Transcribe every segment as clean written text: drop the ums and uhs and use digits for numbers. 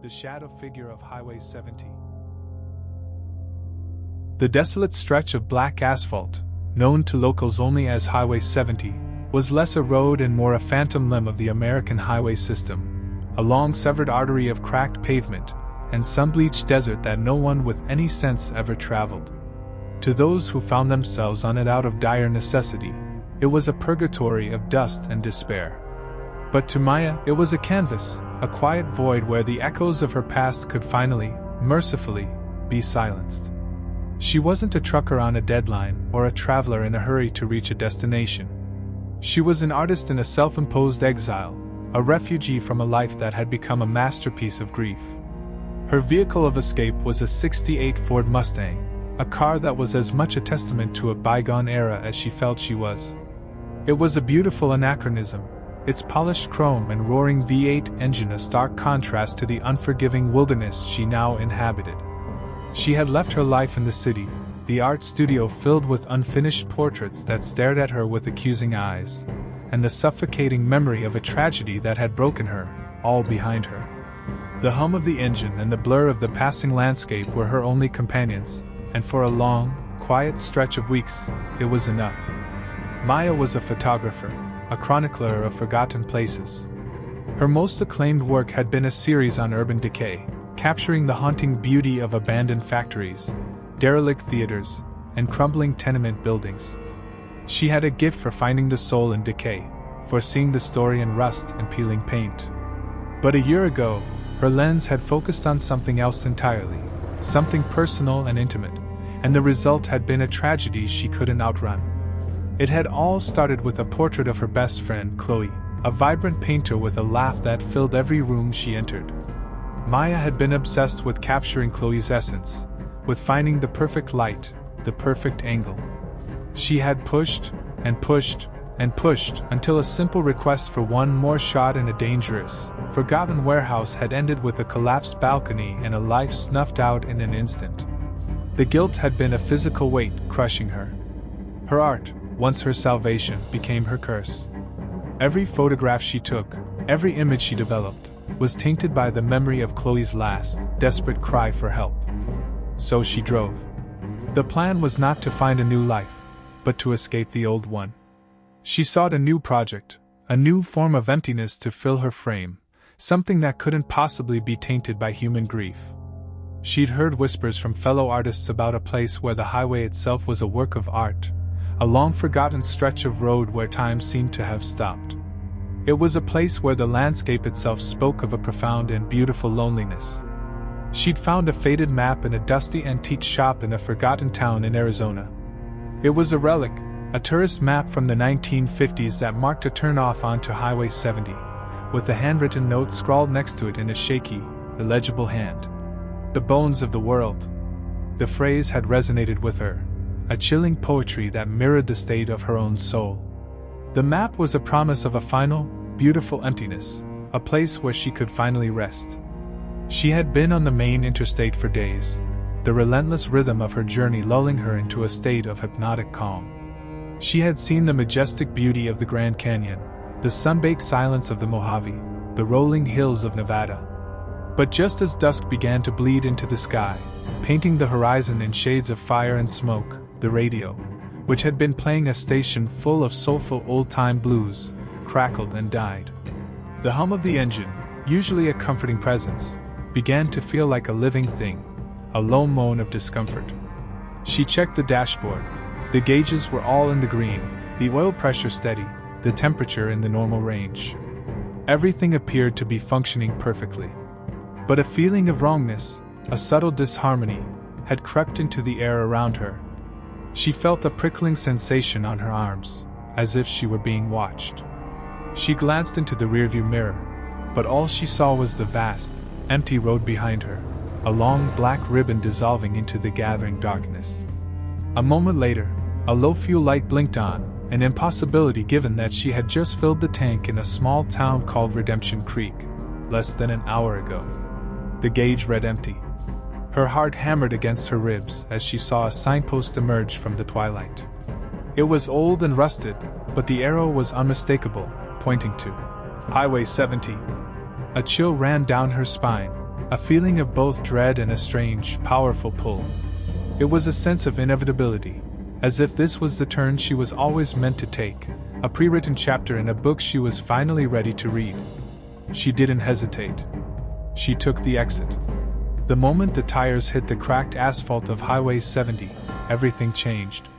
The shadow figure of Highway 70. The desolate stretch of black asphalt, known to locals only as Highway 70, was less a road and more a phantom limb of the American highway system, a long severed artery of cracked pavement and sun-bleached desert that no one with any sense ever traveled. To those who found themselves on it out of dire necessity, it was a purgatory of dust and despair. But to Maya, it was a canvas, a quiet void where the echoes of her past could finally, mercifully, be silenced. She wasn't a trucker on a deadline or a traveler in a hurry to reach a destination. She was an artist in a self-imposed exile, a refugee from a life that had become a masterpiece of grief. Her vehicle of escape was a '68 Ford Mustang, a car that was as much a testament to a bygone era as she felt she was. It was a beautiful anachronism, its polished chrome and roaring V8 engine a stark contrast to the unforgiving wilderness she now inhabited. She had left her life in the city, the art studio filled with unfinished portraits that stared at her with accusing eyes, and the suffocating memory of a tragedy that had broken her, all behind her. The hum of the engine and the blur of the passing landscape were her only companions, and for a long, quiet stretch of weeks, it was enough. Maya was a photographer, a chronicler of forgotten places. Her most acclaimed work had been a series on urban decay, capturing the haunting beauty of abandoned factories, derelict theaters, and crumbling tenement buildings. She had a gift for finding the soul in decay, for seeing the story in rust and peeling paint. But a year ago, her lens had focused on something else entirely, something personal and intimate, and the result had been a tragedy she couldn't outrun. It had all started with a portrait of her best friend, Chloe, a vibrant painter with a laugh that filled every room she entered. Maya had been obsessed with capturing Chloe's essence, with finding the perfect light, the perfect angle. She had pushed, and pushed, and pushed, until a simple request for one more shot in a dangerous, forgotten warehouse had ended with a collapsed balcony and a life snuffed out in an instant. The guilt had been a physical weight crushing her. Her art, once her salvation, became her curse. Every photograph she took, every image she developed, was tainted by the memory of Chloe's last, desperate cry for help. So she drove. The plan was not to find a new life, but to escape the old one. She sought a new project, a new form of emptiness to fill her frame, something that couldn't possibly be tainted by human grief. She'd heard whispers from fellow artists about a place where the highway itself was a work of art, a long-forgotten stretch of road where time seemed to have stopped. It was a place where the landscape itself spoke of a profound and beautiful loneliness. She'd found a faded map in a dusty antique shop in a forgotten town in Arizona. It was a relic, a tourist map from the 1950s that marked a turn-off onto Highway 70, with a handwritten note scrawled next to it in a shaky, illegible hand. The bones of the world. The phrase had resonated with her, a chilling poetry that mirrored the state of her own soul. The map was a promise of a final, beautiful emptiness, a place where she could finally rest. She had been on the main interstate for days, the relentless rhythm of her journey lulling her into a state of hypnotic calm. She had seen the majestic beauty of the Grand Canyon, the sun-baked silence of the Mojave, the rolling hills of Nevada. But just as dusk began to bleed into the sky, painting the horizon in shades of fire and smoke, the radio, which had been playing a station full of soulful old-time blues, crackled and died. The hum of the engine, usually a comforting presence, began to feel like a living thing, a low moan of discomfort. She checked the dashboard. The gauges were all in the green, the oil pressure steady, the temperature in the normal range. Everything appeared to be functioning perfectly. But a feeling of wrongness, a subtle disharmony, had crept into the air around her. She felt a prickling sensation on her arms, as if she were being watched. She glanced into the rearview mirror, but all she saw was the vast, empty road behind her, a long black ribbon dissolving into the gathering darkness. A moment later, a low fuel light blinked on, an impossibility given that she had just filled the tank in a small town called Redemption Creek, less than an hour ago. The gauge read empty. Her heart hammered against her ribs as she saw a signpost emerge from the twilight. It was old and rusted, but the arrow was unmistakable, pointing to Highway 70. A chill ran down her spine, a feeling of both dread and a strange, powerful pull. It was a sense of inevitability, as if this was the turn she was always meant to take, a pre-written chapter in a book she was finally ready to read. She didn't hesitate. She took the exit. The moment the tires hit the cracked asphalt of Highway 70, everything changed.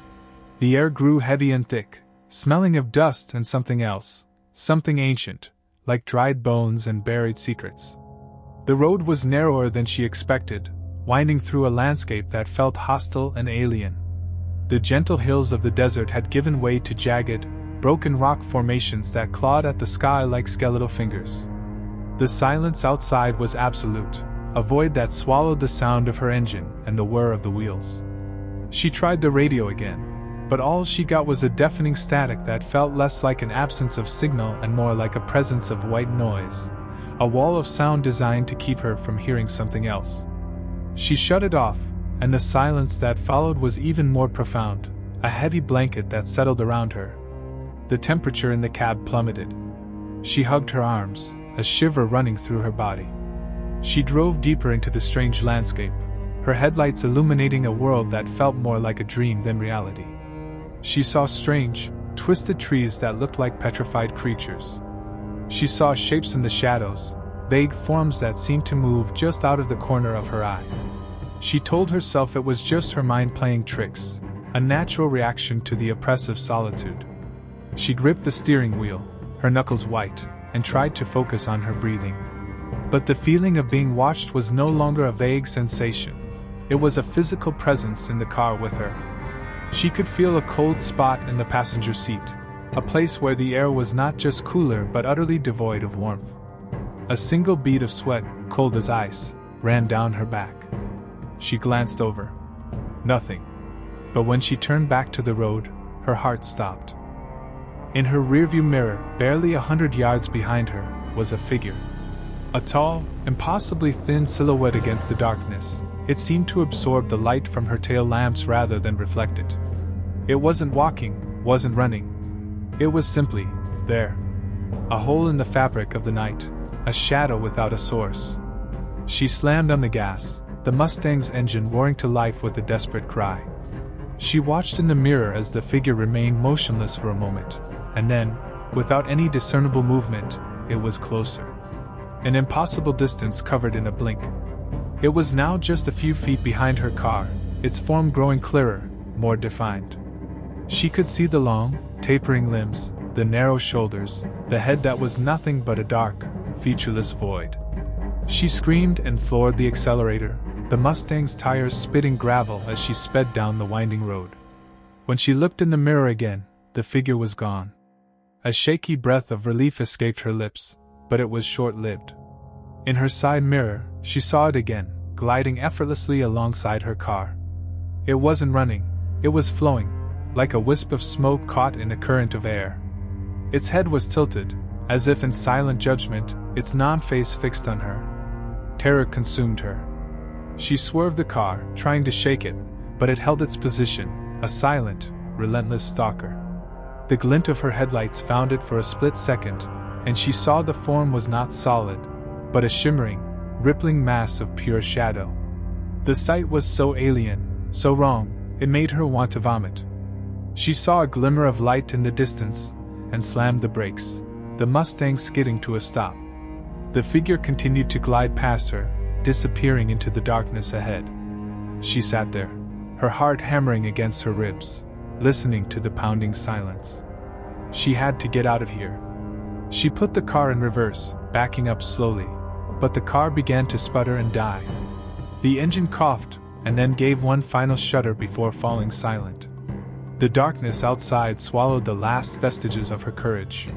The air grew heavy and thick, smelling of dust and something else, something ancient, like dried bones and buried secrets. The road was narrower than she expected, winding through a landscape that felt hostile and alien. The gentle hills of the desert had given way to jagged, broken rock formations that clawed at the sky like skeletal fingers. The silence outside was absolute, a void that swallowed the sound of her engine and the whir of the wheels. She tried the radio again, but all she got was a deafening static that felt less like an absence of signal and more like a presence of white noise, a wall of sound designed to keep her from hearing something else. She shut it off, and the silence that followed was even more profound, a heavy blanket that settled around her. The temperature in the cab plummeted. She hugged her arms, a shiver running through her body. She drove deeper into the strange landscape, her headlights illuminating a world that felt more like a dream than reality. She saw strange, twisted trees that looked like petrified creatures. She saw shapes in the shadows, vague forms that seemed to move just out of the corner of her eye. She told herself it was just her mind playing tricks, a natural reaction to the oppressive solitude. She gripped the steering wheel, her knuckles white, and tried to focus on her breathing. But the feeling of being watched was no longer a vague sensation. It was a physical presence in the car with her. She could feel a cold spot in the passenger seat, a place where the air was not just cooler but utterly devoid of warmth. A single bead of sweat, cold as ice, ran down her back. She glanced over. Nothing. But when she turned back to the road, her heart stopped. In her rearview mirror, barely 100 yards behind her, was a figure. A tall, impossibly thin silhouette against the darkness. It seemed to absorb the light from her tail lamps rather than reflect it. It wasn't walking, wasn't running. It was simply there. A hole in the fabric of the night, a shadow without a source. She slammed on the gas, the Mustang's engine roaring to life with a desperate cry. She watched in the mirror as the figure remained motionless for a moment, and then, without any discernible movement, it was closer. An impossible distance covered in a blink. It was now just a few feet behind her car, its form growing clearer, more defined. She could see the long, tapering limbs, the narrow shoulders, the head that was nothing but a dark, featureless void. She screamed and floored the accelerator, the Mustang's tires spitting gravel as she sped down the winding road. When she looked in the mirror again, the figure was gone. A shaky breath of relief escaped her lips, but it was short-lived. In her side mirror, she saw it again, gliding effortlessly alongside her car. It wasn't running, it was flowing, like a wisp of smoke caught in a current of air. Its head was tilted, as if in silent judgment, its non-face fixed on her. Terror consumed her. She swerved the car, trying to shake it, but it held its position, a silent, relentless stalker. The glint of her headlights found it for a split second, and she saw the form was not solid, but a shimmering, rippling mass of pure shadow. The sight was so alien, so wrong, it made her want to vomit. She saw a glimmer of light in the distance, and slammed the brakes, the Mustang skidding to a stop. The figure continued to glide past her, disappearing into the darkness ahead. She sat there, her heart hammering against her ribs, listening to the pounding silence. She had to get out of here. She put the car in reverse, backing up slowly, but the car began to sputter and die. The engine coughed, and then gave one final shudder before falling silent. The darkness outside swallowed the last vestiges of her courage.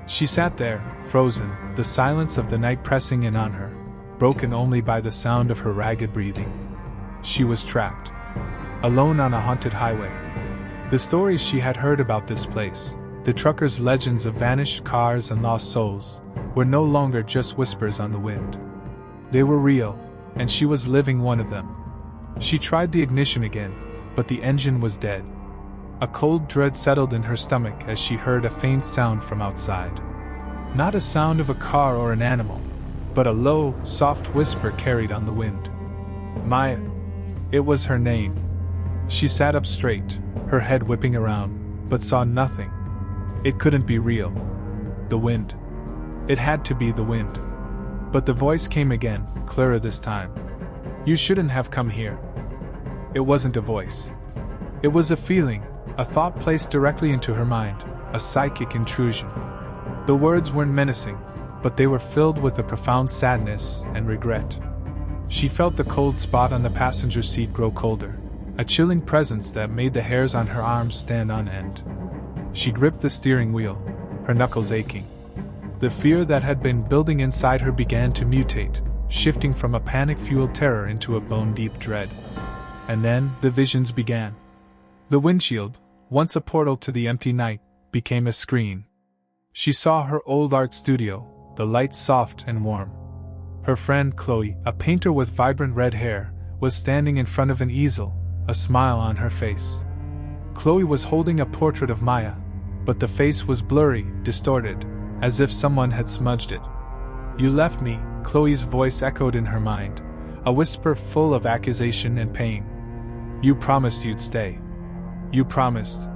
She sat there, frozen, the silence of the night pressing in on her, broken only by the sound of her ragged breathing. She was trapped, alone on a haunted highway. The stories she had heard about this place, the truckers' legends of vanished cars and lost souls, were no longer just whispers on the wind. They were real, and she was living one of them. She tried the ignition again, but the engine was dead. A cold dread settled in her stomach as she heard a faint sound from outside. Not a sound of a car or an animal, but a low, soft whisper carried on the wind. Maya. It was her name. She sat up straight, her head whipping around, but saw nothing. It couldn't be real. The wind. It had to be the wind. But the voice came again, clearer this time. You shouldn't have come here. It wasn't a voice. It was a feeling, a thought placed directly into her mind, a psychic intrusion. The words weren't menacing, but they were filled with a profound sadness and regret. She felt the cold spot on the passenger seat grow colder, a chilling presence that made the hairs on her arms stand on end. She gripped the steering wheel, her knuckles aching. The fear that had been building inside her began to mutate, shifting from a panic-fueled terror into a bone-deep dread. And then, the visions began. The windshield, once a portal to the empty night, became a screen. She saw her old art studio, the lights soft and warm. Her friend Chloe, a painter with vibrant red hair, was standing in front of an easel, a smile on her face. Chloe was holding a portrait of Maya, but the face was blurry, distorted, as if someone had smudged it. You left me, Chloe's voice echoed in her mind, a whisper full of accusation and pain. You promised you'd stay. You promised.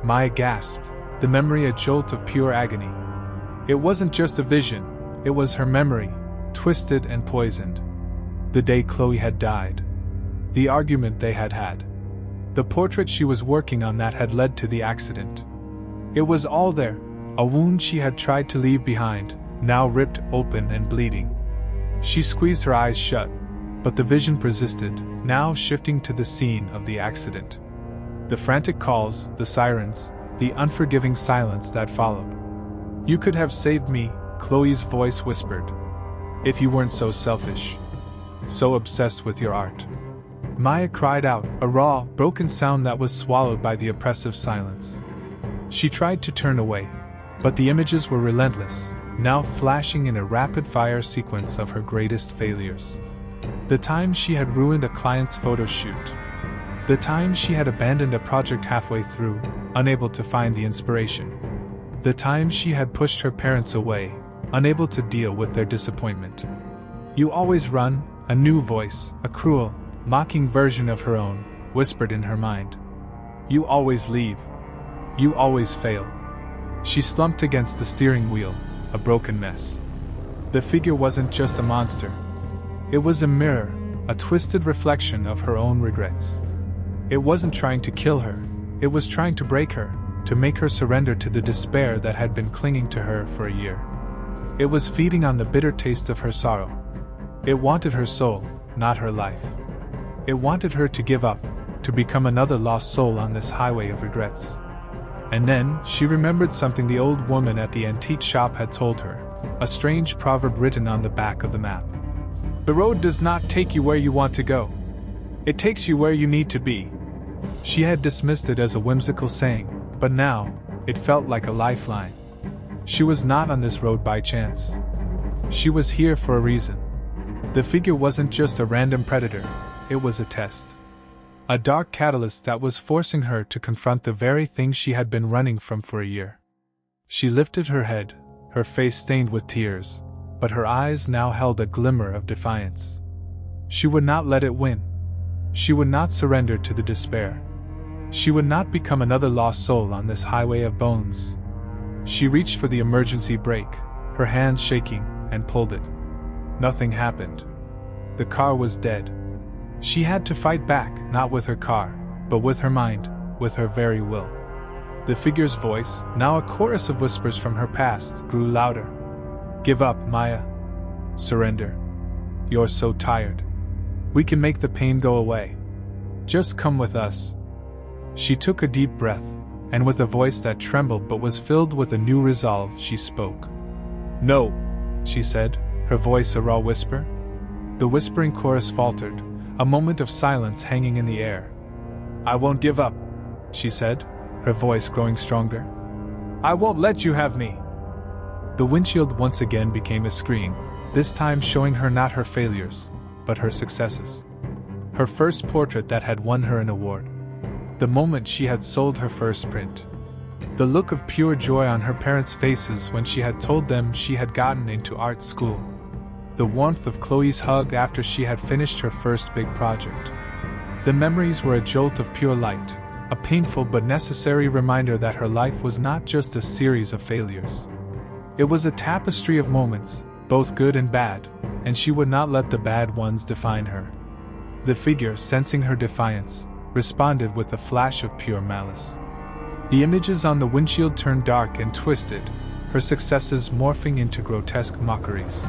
Maya gasped, the memory a jolt of pure agony. It wasn't just a vision, it was her memory, twisted and poisoned. The day Chloe had died. The argument they had had. The portrait she was working on that had led to the accident. It was all there, a wound she had tried to leave behind, now ripped open and bleeding. She squeezed her eyes shut, but the vision persisted, now shifting to the scene of the accident. The frantic calls, the sirens, the unforgiving silence that followed. You could have saved me, Chloe's voice whispered. If you weren't so selfish. So obsessed with your art. Maya cried out, a raw, broken sound that was swallowed by the oppressive silence. She tried to turn away, but the images were relentless, now flashing in a rapid-fire sequence of her greatest failures. The time she had ruined a client's photo shoot. The time she had abandoned a project halfway through, unable to find the inspiration. The time she had pushed her parents away, unable to deal with their disappointment. You always run, a new voice, a cruel, mocking version of her own, whispered in her mind. You always leave. You always fail. She slumped against the steering wheel, a broken mess. The figure wasn't just a monster. It was a mirror, a twisted reflection of her own regrets. It wasn't trying to kill her, it was trying to break her, to make her surrender to the despair that had been clinging to her for a year. It was feeding on the bitter taste of her sorrow. It wanted her soul, not her life. It wanted her to give up, to become another lost soul on this highway of regrets. And then, she remembered something the old woman at the antique shop had told her, a strange proverb written on the back of the map. The road does not take you where you want to go. It takes you where you need to be. She had dismissed it as a whimsical saying, but now, it felt like a lifeline. She was not on this road by chance. She was here for a reason. The figure wasn't just a random predator, it was a test. A dark catalyst that was forcing her to confront the very thing she had been running from for a year. She lifted her head, her face stained with tears, but her eyes now held a glimmer of defiance. She would not let it win. She would not surrender to the despair. She would not become another lost soul on this highway of bones. She reached for the emergency brake, her hands shaking, and pulled it. Nothing happened. The car was dead. She had to fight back, not with her car, but with her mind, with her very will. The figure's voice, now a chorus of whispers from her past, grew louder. Give up, Maya. Surrender. You're so tired. We can make the pain go away. Just come with us. She took a deep breath, and with a voice that trembled but was filled with a new resolve, she spoke. No, she said, her voice a raw whisper. The whispering chorus faltered, a moment of silence hanging in the air. I won't give up, she said, her voice growing stronger. I won't let you have me. The windshield once again became a screen, this time showing her not her failures, but her successes. Her first portrait that had won her an award. The moment she had sold her first print. The look of pure joy on her parents' faces when she had told them she had gotten into art school. the warmth of Chloe's hug after she had finished her first big project. The memories were a jolt of pure light, a painful but necessary reminder that her life was not just a series of failures. It was a tapestry of moments, both good and bad, and she would not let the bad ones define her. The figure, sensing her defiance, responded with a flash of pure malice. The images on the windshield turned dark and twisted, her successes morphing into grotesque mockeries.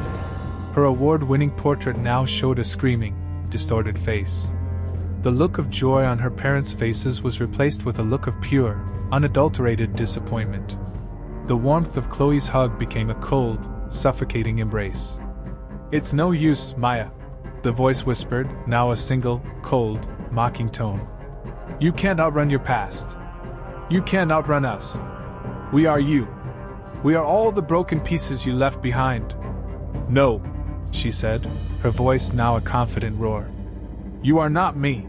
Her award-winning portrait now showed a screaming, distorted face. The look of joy on her parents' faces was replaced with a look of pure, unadulterated disappointment. The warmth of Chloe's hug became a cold, suffocating embrace. "It's no use, Maya," the voice whispered, now a single, cold, mocking tone. "You can't outrun your past. You can't outrun us. We are you. We are all the broken pieces you left behind." "No," she said, her voice now a confident roar. "You are not me.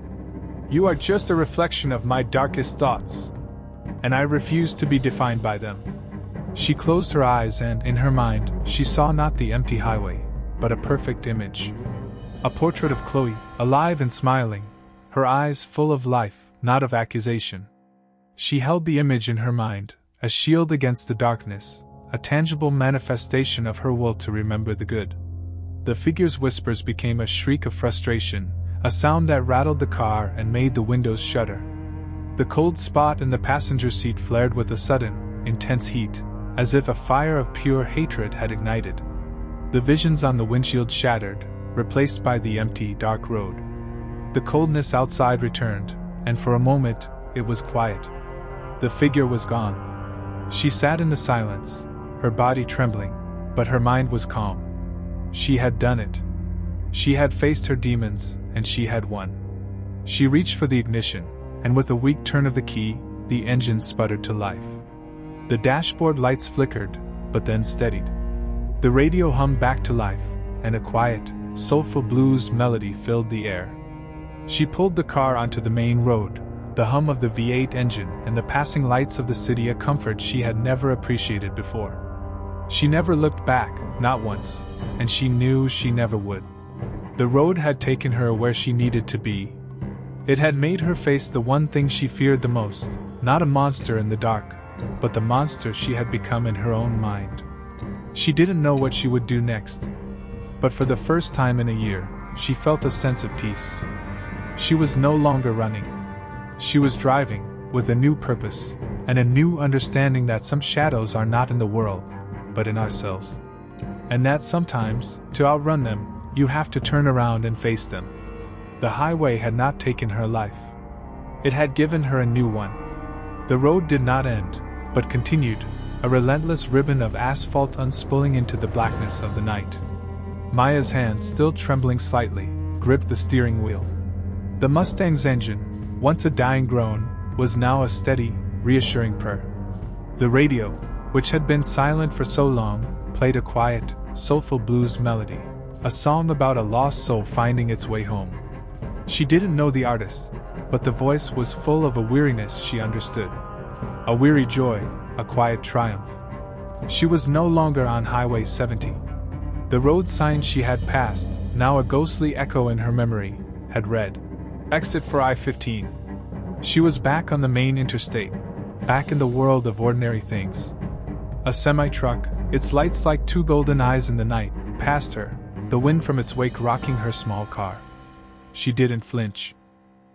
You are just a reflection of my darkest thoughts. And I refuse to be defined by them." She closed her eyes and, in her mind, she saw not the empty highway, but a perfect image. A portrait of Chloe, alive and smiling, her eyes full of life, not of accusation. She held the image in her mind, a shield against the darkness, a tangible manifestation of her will to remember the good. The figure's whispers became a shriek of frustration, a sound that rattled the car and made the windows shudder. The cold spot in the passenger seat flared with a sudden, intense heat, as if a fire of pure hatred had ignited. The visions on the windshield shattered, replaced by the empty, dark road. The coldness outside returned, and for a moment, it was quiet. The figure was gone. She sat in the silence, her body trembling, but her mind was calm. She had done it. She had faced her demons, and she had won. She reached for the ignition, and with a weak turn of the key, the engine sputtered to life. The dashboard lights flickered, but then steadied. The radio hummed back to life, and a quiet, soulful blues melody filled the air. She pulled the car onto the main road, the hum of the V8 engine and the passing lights of the city a comfort she had never appreciated before. She never looked back, not once, and she knew she never would. The road had taken her where she needed to be. It had made her face the one thing she feared the most, not a monster in the dark, but the monster she had become in her own mind. She didn't know what she would do next. But for the first time in a year, she felt a sense of peace. She was no longer running. She was driving, with a new purpose, and a new understanding that some shadows are not in the world, but in ourselves. And that sometimes, to outrun them, you have to turn around and face them. The highway had not taken her life. It had given her a new one. The road did not end, but continued, a relentless ribbon of asphalt unspooling into the blackness of the night. Maya's hands, still trembling slightly, gripped the steering wheel. The Mustang's engine, once a dying groan, was now a steady, reassuring purr. The radio, which had been silent for so long, played a quiet, soulful blues melody, a song about a lost soul finding its way home. She didn't know the artist, but the voice was full of a weariness she understood. A weary joy, a quiet triumph. She was no longer on Highway 70. The road sign she had passed, now a ghostly echo in her memory, had read, "Exit for I-15." She was back on the main interstate, back in the world of ordinary things. A semi-truck, its lights like two golden eyes in the night, passed her, the wind from its wake rocking her small car. She didn't flinch.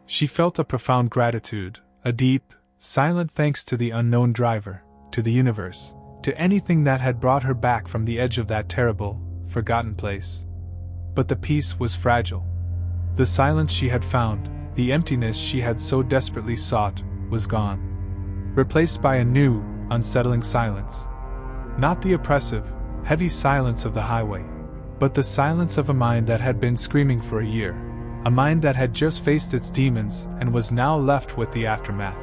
She felt a profound gratitude, a deep, silent thanks to the unknown driver, to the universe, to anything that had brought her back from the edge of that terrible, forgotten place. But the peace was fragile. The silence she had found, the emptiness she had so desperately sought, was gone. Replaced by a new, unsettling silence. Not the oppressive, heavy silence of the highway, but the silence of a mind that had been screaming for a year, a mind that had just faced its demons and was now left with the aftermath.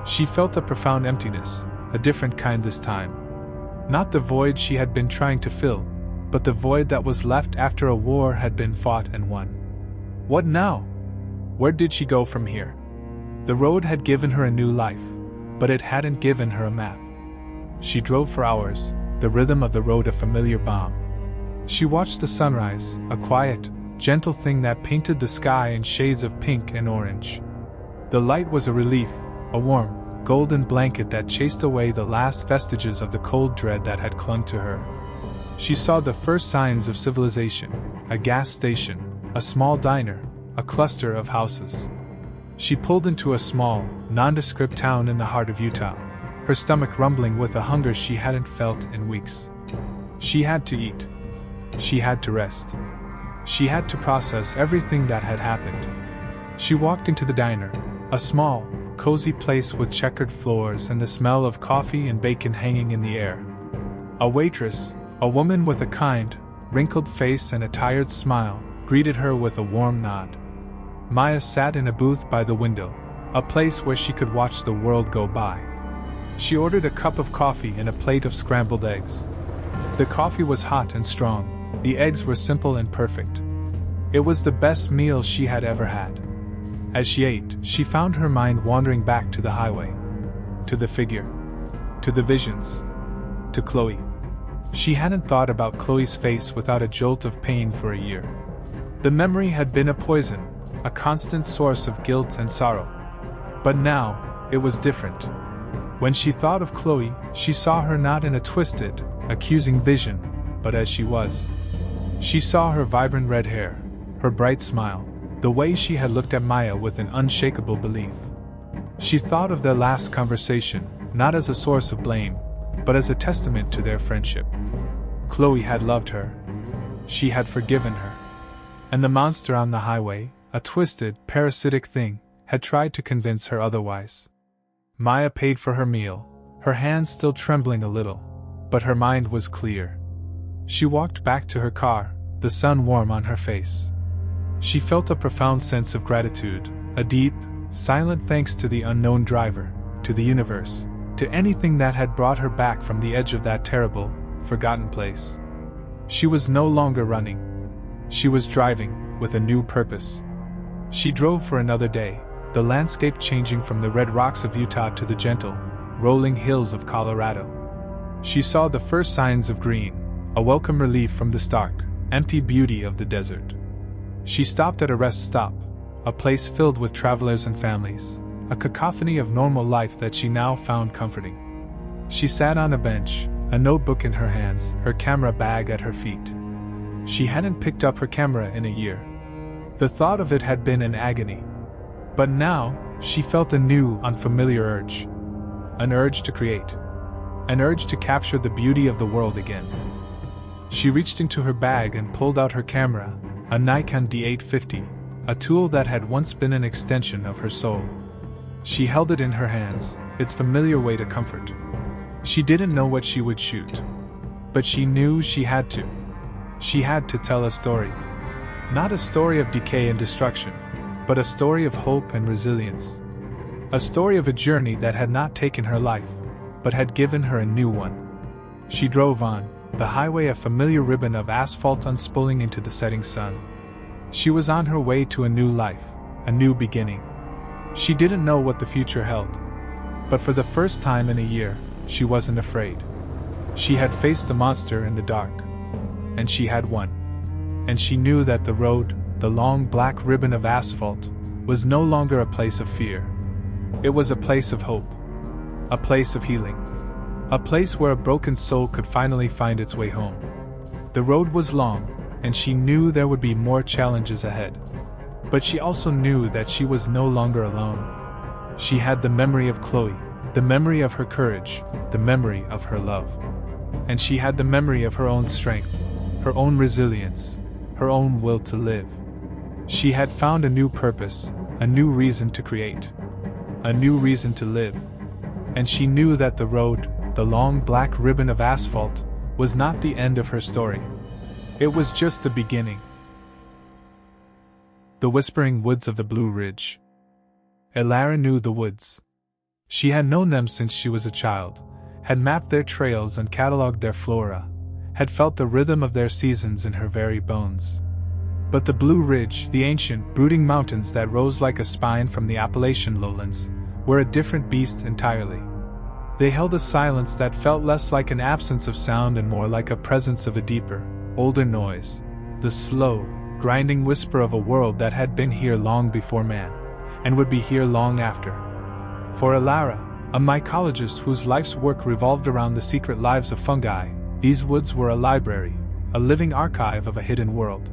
She felt a profound emptiness, a different kind this time. Not the void she had been trying to fill, but the void that was left after a war had been fought and won. What now? Where did she go from here? The road had given her a new life, but it hadn't given her a map. She drove for hours, the rhythm of the road a familiar balm. She watched the sunrise, a quiet, gentle thing that painted the sky in shades of pink and orange. The light was a relief, a warm, golden blanket that chased away the last vestiges of the cold dread that had clung to her. She saw the first signs of civilization, a gas station, a small diner, a cluster of houses. She pulled into a small, nondescript town in the heart of Utah, her stomach rumbling with a hunger she hadn't felt in weeks. She had to eat. She had to rest. She had to process everything that had happened. She walked into the diner, a small, cozy place with checkered floors and the smell of coffee and bacon hanging in the air. A waitress, a woman with a kind, wrinkled face and a tired smile, greeted her with a warm nod. Maya sat in a booth by the window, a place where she could watch the world go by. She ordered a cup of coffee and a plate of scrambled eggs. The coffee was hot and strong. The eggs were simple and perfect. It was the best meal she had ever had. As she ate, she found her mind wandering back to the highway. To the figure. To the visions. To Chloe. She hadn't thought about Chloe's face without a jolt of pain for a year. The memory had been a poison, a constant source of guilt and sorrow. But now, it was different. When she thought of Chloe, she saw her not in a twisted, accusing vision, but as she was. She saw her vibrant red hair, her bright smile, the way she had looked at Maya with an unshakable belief. She thought of their last conversation, not as a source of blame, but as a testament to their friendship. Chloe had loved her. She had forgiven her. And the monster on the highway, a twisted, parasitic thing, had tried to convince her otherwise. Maya paid for her meal, her hands still trembling a little, but her mind was clear. She walked back to her car, the sun warm on her face. She felt a profound sense of gratitude, a deep, silent thanks to the unknown driver, to the universe, to anything that had brought her back from the edge of that terrible, forgotten place. She was no longer running. She was driving, with a new purpose. She drove for another day, the landscape changing from the red rocks of Utah to the gentle, rolling hills of Colorado. She saw the first signs of green, a welcome relief from the stark, empty beauty of the desert. She stopped at a rest stop, a place filled with travelers and families, a cacophony of normal life that she now found comforting. She sat on a bench, a notebook in her hands, her camera bag at her feet. She hadn't picked up her camera in a year. The thought of it had been an agony. But now, she felt a new, unfamiliar urge. An urge to create. An urge to capture the beauty of the world again. She reached into her bag and pulled out her camera, a Nikon D850, a tool that had once been an extension of her soul. She held it in her hands, its familiar way to comfort. She didn't know what she would shoot. But she knew she had to. She had to tell a story. Not a story of decay and destruction, but a story of hope and resilience. A story of a journey that had not taken her life, but had given her a new one. She drove on, the highway a familiar ribbon of asphalt unspooling into the setting sun. She was on her way to a new life, a new beginning. She didn't know what the future held. But for the first time in a year, she wasn't afraid. She had faced the monster in the dark. And she had won. And she knew that the road, the long black ribbon of asphalt, was no longer a place of fear. It was a place of hope. A place of healing. A place where a broken soul could finally find its way home. The road was long, and she knew there would be more challenges ahead. But she also knew that she was no longer alone. She had the memory of Chloe, the memory of her courage, the memory of her love. And she had the memory of her own strength, her own resilience, her own will to live. She had found a new purpose, a new reason to create, a new reason to live. And she knew that the road, the long black ribbon of asphalt, was not the end of her story. It was just the beginning. The whispering woods of the Blue Ridge. Elara knew the woods. She had known them since she was a child, had mapped their trails and catalogued their flora, had felt the rhythm of their seasons in her very bones. But the Blue Ridge, the ancient, brooding mountains that rose like a spine from the Appalachian lowlands, were a different beast entirely. They held a silence that felt less like an absence of sound and more like a presence of a deeper, older noise, the slow, grinding whisper of a world that had been here long before man, and would be here long after. For Alara, a mycologist whose life's work revolved around the secret lives of fungi, these woods were a library, a living archive of a hidden world.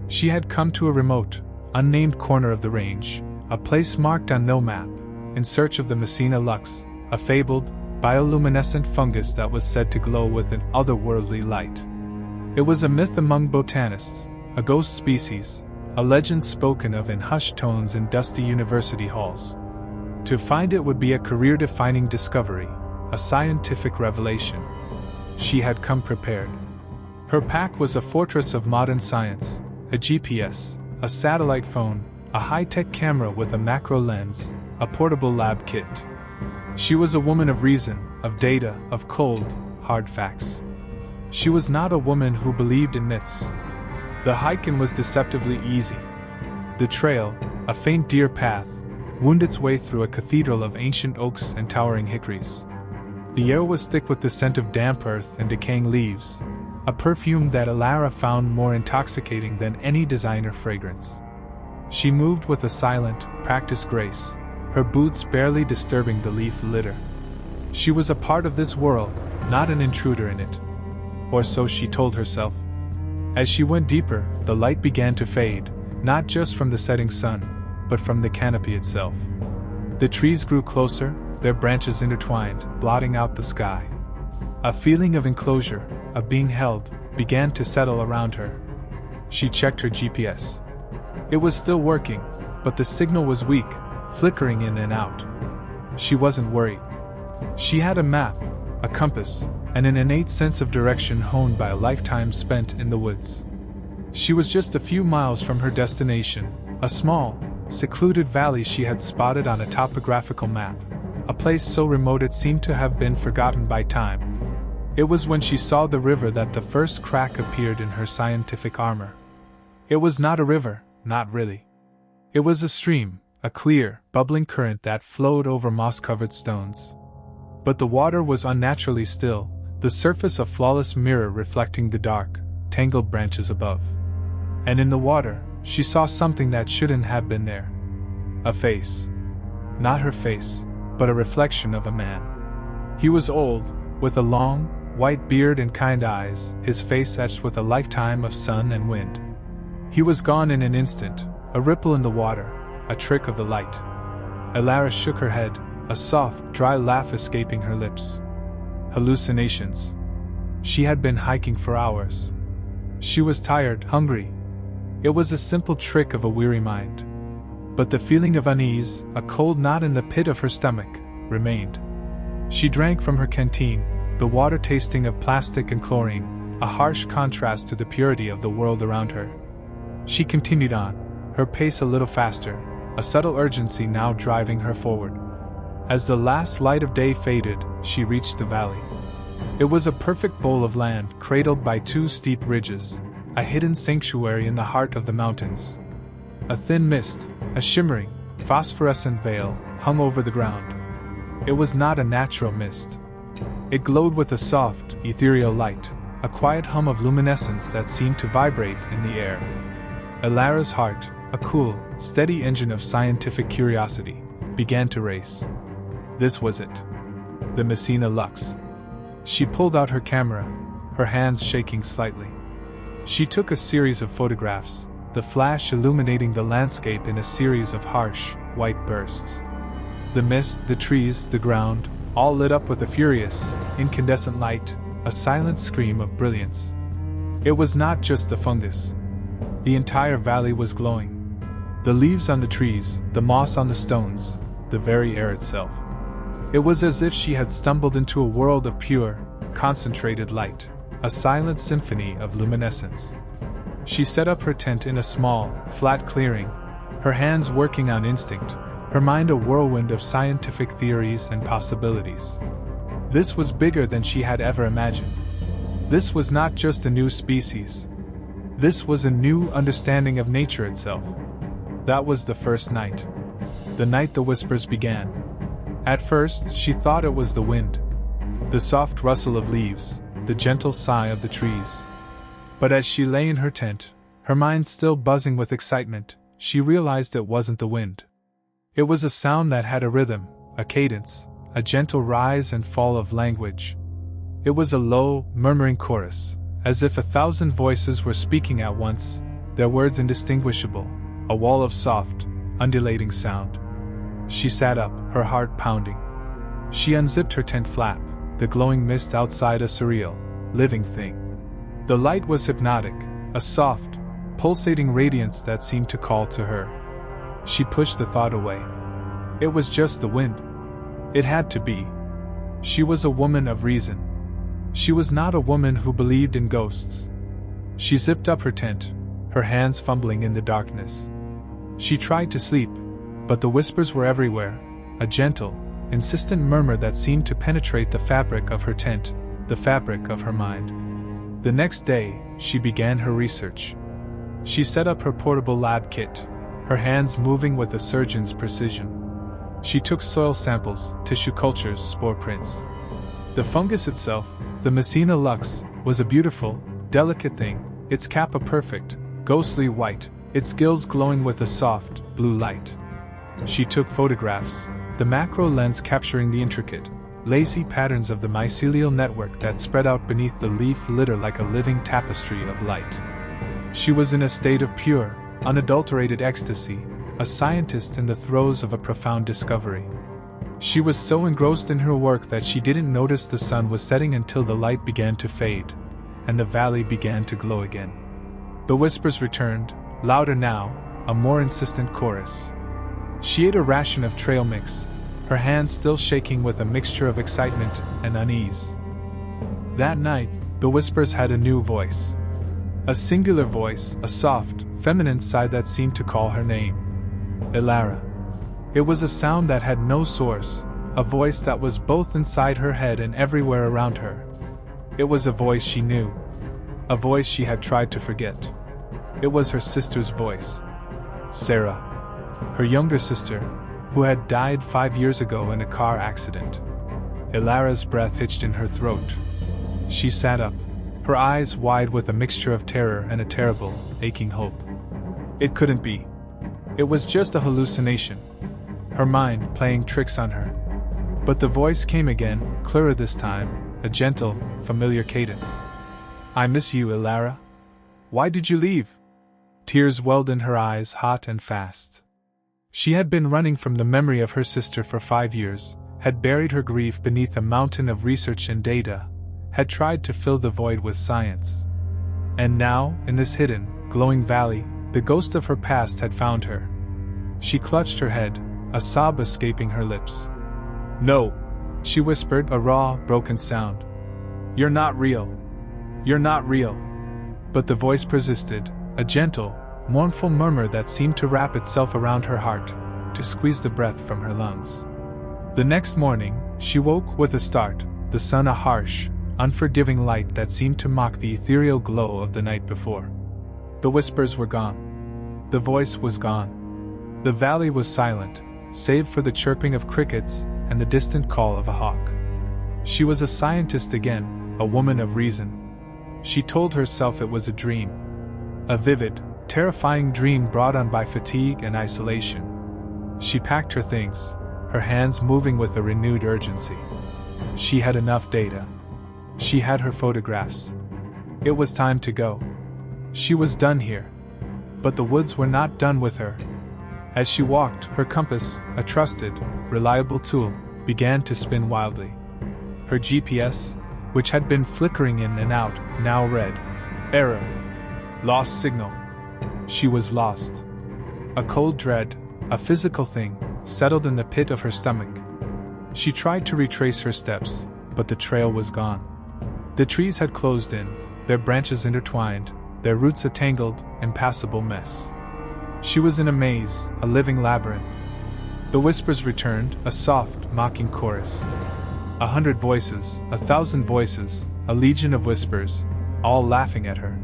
She had come to a remote, unnamed corner of the range, a place marked on no map, in search of the Messina lux, a fabled, bioluminescent fungus that was said to glow with an otherworldly light. It was a myth among botanists, a ghost species, a legend spoken of in hushed tones in dusty university halls. To find it would be a career-defining discovery, a scientific revelation. She had come prepared. Her pack was a fortress of modern science, a GPS, a satellite phone, a high-tech camera with a macro lens, a portable lab kit. She was a woman of reason, of data, of cold, hard facts. She was not a woman who believed in myths. The hike-in was deceptively easy. The trail, a faint deer path, wound its way through a cathedral of ancient oaks and towering hickories. The air was thick with the scent of damp earth and decaying leaves, a perfume that Alara found more intoxicating than any designer fragrance. She moved with a silent, practiced grace, her boots barely disturbing the leaf litter. She was a part of this world, not an intruder in it. Or so she told herself. As she went deeper, the light began to fade, not just from the setting sun, but from the canopy itself. The trees grew closer, their branches intertwined, blotting out the sky. A feeling of enclosure, of being held, began to settle around her. She checked her GPS. It was still working, but the signal was weak, flickering in and out. She wasn't worried. She had a map, a compass, and an innate sense of direction honed by a lifetime spent in the woods. She was just a few miles from her destination, a small, secluded valley she had spotted on a topographical map, a place so remote it seemed to have been forgotten by time. It was when she saw the river that the first crack appeared in her scientific armor. It was not a river, not really. It was a stream, a clear, bubbling current that flowed over moss-covered stones. But the water was unnaturally still, the surface a flawless mirror reflecting the dark, tangled branches above. And in the water, she saw something that shouldn't have been there. A face. Not her face, but a reflection of a man. He was old, with a long, white beard and kind eyes, his face etched with a lifetime of sun and wind. He was gone in an instant, a ripple in the water, a trick of the light. Alara shook her head, a soft, dry laugh escaping her lips. Hallucinations. She had been hiking for hours. She was tired, hungry. It was a simple trick of a weary mind. But the feeling of unease, a cold knot in the pit of her stomach, remained. She drank from her canteen, the water tasting of plastic and chlorine, a harsh contrast to the purity of the world around her. She continued on, her pace a little faster, a subtle urgency now driving her forward. As the last light of day faded, she reached the valley. It was a perfect bowl of land cradled by two steep ridges, a hidden sanctuary in the heart of the mountains. A thin mist, a shimmering, phosphorescent veil, hung over the ground. It was not a natural mist. It glowed with a soft, ethereal light, a quiet hum of luminescence that seemed to vibrate in the air. Alara's heart, a cool, steady engine of scientific curiosity, began to race. This was it. The Messina lux. She pulled out her camera, her hands shaking slightly. She took a series of photographs, the flash illuminating the landscape in a series of harsh, white bursts. The mist, the trees, the ground, all lit up with a furious, incandescent light, a silent scream of brilliance. It was not just the fungus. The entire valley was glowing. The leaves on the trees, the moss on the stones, the very air itself. It was as if she had stumbled into a world of pure, concentrated light, a silent symphony of luminescence. She set up her tent in a small, flat clearing, her hands working on instinct, her mind a whirlwind of scientific theories and possibilities. This was bigger than she had ever imagined. This was not just a new species. This was a new understanding of nature itself. That was the first night. The night the whispers began. At first, she thought it was the wind. The soft rustle of leaves, the gentle sigh of the trees. But as she lay in her tent, her mind still buzzing with excitement, she realized it wasn't the wind. It was a sound that had a rhythm, a cadence, a gentle rise and fall of language. It was a low, murmuring chorus, as if 1,000 voices were speaking at once, their words indistinguishable, a wall of soft, undulating sound. She sat up, her heart pounding. She unzipped her tent flap, the glowing mist outside a surreal, living thing. The light was hypnotic, a soft, pulsating radiance that seemed to call to her. She pushed the thought away. It was just the wind. It had to be. She was a woman of reason. She was not a woman who believed in ghosts. She zipped up her tent, her hands fumbling in the darkness. She tried to sleep, but the whispers were everywhere, a gentle, insistent murmur that seemed to penetrate the fabric of her tent, the fabric of her mind. The next day, she began her research. She set up her portable lab kit, her hands moving with a surgeon's precision. She took soil samples, tissue cultures, spore prints. The fungus itself, the Messina lux, was a beautiful, delicate thing, its cap a perfect, ghostly white, its gills glowing with a soft, blue light. She took photographs, the macro lens capturing the intricate, lacy patterns of the mycelial network that spread out beneath the leaf litter like a living tapestry of light. She was in a state of pure, unadulterated ecstasy, a scientist in the throes of a profound discovery. She was so engrossed in her work that she didn't notice the sun was setting until the light began to fade, and the valley began to glow again. The whispers returned, louder now, a more insistent chorus. She ate a ration of trail mix, her hands still shaking with a mixture of excitement and unease. That night, the whispers had a new voice. A singular voice, a soft, feminine side that seemed to call her name. Elara. It was a sound that had no source, a voice that was both inside her head and everywhere around her. It was a voice she knew. A voice she had tried to forget. It was her sister's voice. Sarah. Her younger sister, who had died 5 years ago in a car accident. Elara's breath hitched in her throat. She sat up, her eyes wide with a mixture of terror and a terrible, aching hope. It couldn't be. It was just a hallucination. Her mind playing tricks on her. But the voice came again, clearer this time, a gentle, familiar cadence. I miss you, Elara. Why did you leave? Tears welled in her eyes, hot and fast. She had been running from the memory of her sister for 5 years, had buried her grief beneath a mountain of research and data, had tried to fill the void with science. And now, in this hidden, glowing valley, the ghost of her past had found her. She clutched her head, a sob escaping her lips. No, she whispered, a raw, broken sound. You're not real. You're not real. But the voice persisted, a gentle, mournful murmur that seemed to wrap itself around her heart, to squeeze the breath from her lungs. The next morning, she woke with a start, the sun a harsh, unforgiving light that seemed to mock the ethereal glow of the night before. The whispers were gone. The voice was gone. The valley was silent, save for the chirping of crickets and the distant call of a hawk. She was a scientist again, a woman of reason. She told herself it was a dream. A vivid, terrifying dream brought on by fatigue and isolation. She packed her things, her hands moving with a renewed urgency. She had enough data. She had her photographs. It was time to go. She was done here. But the woods were not done with her. As she walked, her compass, a trusted, reliable tool, began to spin wildly. Her GPS, which had been flickering in and out, now read, error. Lost signal. She was lost. A cold dread, a physical thing, settled in the pit of her stomach. She tried to retrace her steps, but the trail was gone. The trees had closed in, their branches intertwined, their roots a tangled, impassable mess. She was in a maze, a living labyrinth. The whispers returned, a soft, mocking chorus. 100 voices, 1,000 voices, a legion of whispers, all laughing at her.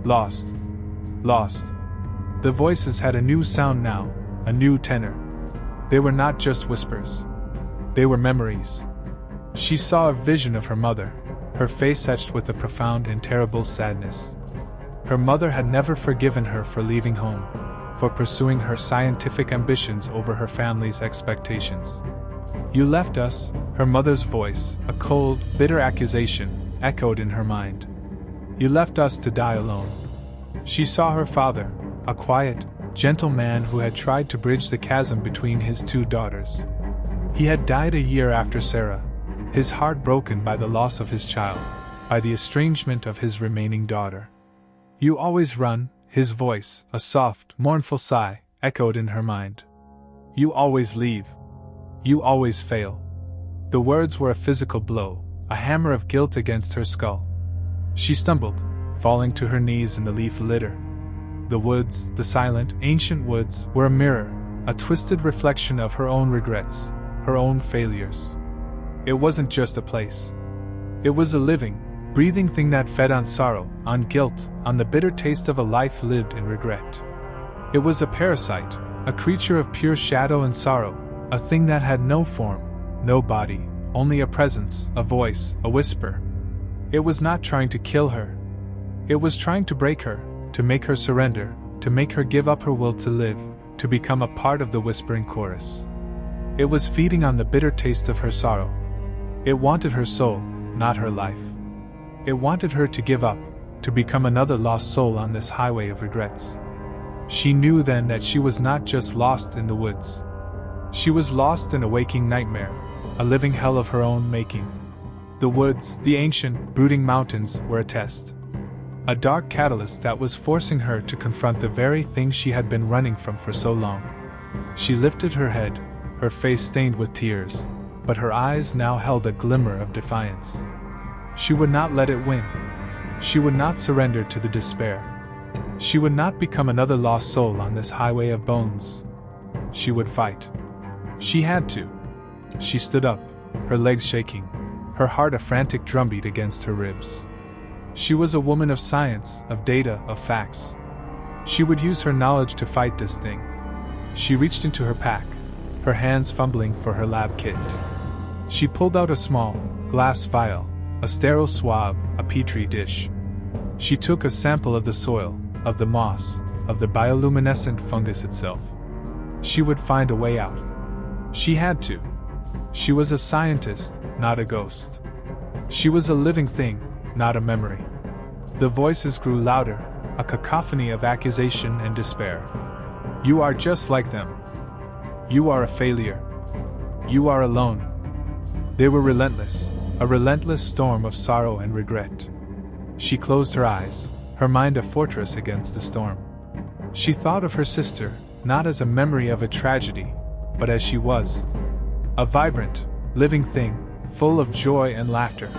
Lost. Lost. The voices had a new sound now, a new tenor. They were not just whispers. They were memories. She saw a vision of her mother, her face etched with a profound and terrible sadness. Her mother had never forgiven her for leaving home, for pursuing her scientific ambitions over her family's expectations. "You left us," her mother's voice, a cold, bitter accusation, echoed in her mind. "You left us to die alone." She saw her father, a quiet, gentle man who had tried to bridge the chasm between his two daughters. He had died a year after Sarah, his heart broken by the loss of his child, by the estrangement of his remaining daughter. "You always run," his voice, a soft, mournful sigh, echoed in her mind. "You always leave. You always fail." The words were a physical blow, a hammer of guilt against her skull. She stumbled, falling to her knees in the leaf litter. The woods, the silent, ancient woods, were a mirror, a twisted reflection of her own regrets, her own failures. It wasn't just a place. It was a living, breathing thing that fed on sorrow, on guilt, on the bitter taste of a life lived in regret. It was a parasite, a creature of pure shadow and sorrow, a thing that had no form, no body, only a presence, a voice, a whisper. It was not trying to kill her. It was trying to break her, to make her surrender, to make her give up her will to live, to become a part of the whispering chorus. It was feeding on the bitter taste of her sorrow. It wanted her soul, not her life. It wanted her to give up, to become another lost soul on this highway of regrets. She knew then that she was not just lost in the woods. She was lost in a waking nightmare, a living hell of her own making. The woods, the ancient, brooding mountains, were a test. A dark catalyst that was forcing her to confront the very thing she had been running from for so long. She lifted her head, her face stained with tears, but her eyes now held a glimmer of defiance. She would not let it win. She would not surrender to the despair. She would not become another lost soul on this highway of bones. She would fight. She had to. She stood up, her legs shaking, her heart a frantic drumbeat against her ribs. She was a woman of science, of data, of facts. She would use her knowledge to fight this thing. She reached into her pack, her hands fumbling for her lab kit. She pulled out a small, glass vial, a sterile swab, a petri dish. She took a sample of the soil, of the moss, of the bioluminescent fungus itself. She would find a way out. She had to. She was a scientist, not a ghost. She was a living thing, not a memory. The voices grew louder, a cacophony of accusation and despair. "You are just like them. You are a failure. You are alone." They were relentless, a relentless storm of sorrow and regret. She closed her eyes, her mind a fortress against the storm. She thought of her sister, not as a memory of a tragedy, but as she was. A vibrant, living thing, full of joy and laughter.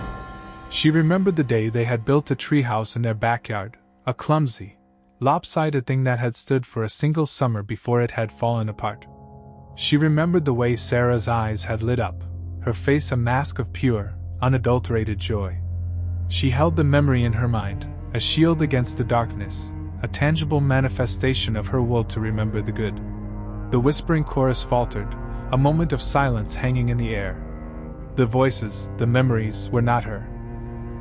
She remembered the day they had built a treehouse in their backyard, a clumsy, lopsided thing that had stood for a single summer before it had fallen apart. She remembered the way Sarah's eyes had lit up, her face a mask of pure, unadulterated joy. She held the memory in her mind, a shield against the darkness, a tangible manifestation of her will to remember the good. The whispering chorus faltered, a moment of silence hanging in the air. The voices, the memories, were not her.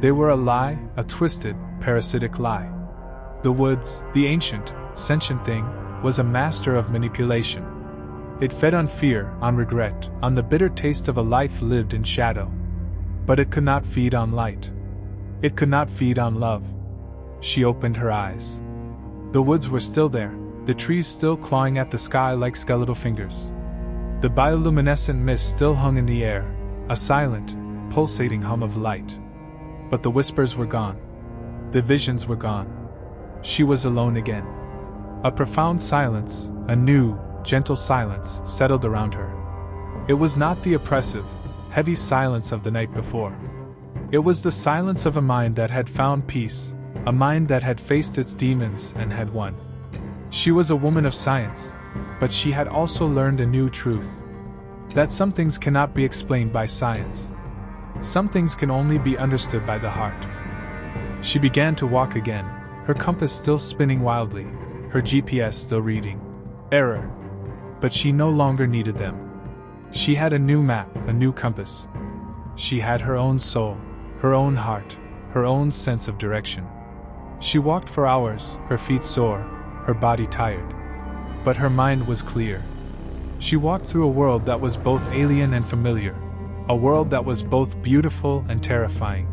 They were a lie, a twisted, parasitic lie. The woods, the ancient, sentient thing, was a master of manipulation. It fed on fear, on regret, on the bitter taste of a life lived in shadow. But it could not feed on light. It could not feed on love. She opened her eyes. The woods were still there, the trees still clawing at the sky like skeletal fingers. The bioluminescent mist still hung in the air, a silent, pulsating hum of light. But the whispers were gone. The visions were gone. She was alone again. A profound silence, a new, gentle silence, settled around her. It was not the oppressive, heavy silence of the night before. It was the silence of a mind that had found peace, a mind that had faced its demons and had won. She was a woman of science, but she had also learned a new truth. That some things cannot be explained by science. Some things can only be understood by the heart. She began to walk again, her compass still spinning wildly, her GPS still reading error. But she no longer needed them. She had a new map, a new compass. She had her own soul, her own heart, her own sense of direction. She walked for hours, her feet sore, her body tired. But her mind was clear. She walked through a world that was both alien and familiar, a world that was both beautiful and terrifying.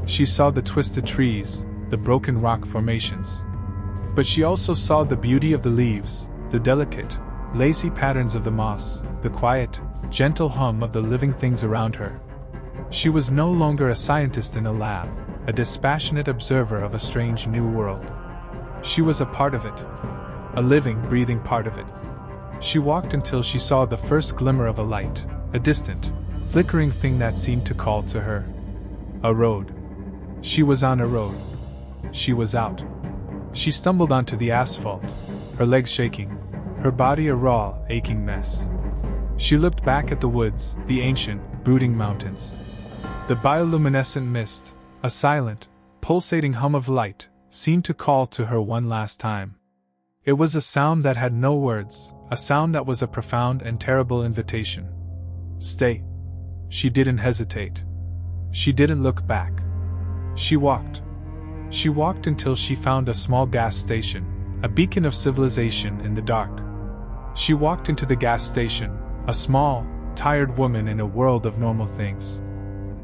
She saw the twisted trees, the broken rock formations. But she also saw the beauty of the leaves, the delicate, lacy patterns of the moss, the quiet, gentle hum of the living things around her. She was no longer a scientist in a lab, a dispassionate observer of a strange new world. She was a part of it, a living, breathing part of it. She walked until she saw the first glimmer of a light, a distant, flickering thing that seemed to call to her. A road. She was on a road. She was out. She stumbled onto the asphalt, her legs shaking, her body a raw, aching mess. She looked back at the woods, the ancient, brooding mountains. The bioluminescent mist, a silent, pulsating hum of light, seemed to call to her one last time. It was a sound that had no words, a sound that was a profound and terrible invitation. Stay. She didn't hesitate. She didn't look back. She walked. She walked until she found a small gas station, a beacon of civilization in the dark. She walked into the gas station, a small, tired woman in a world of normal things.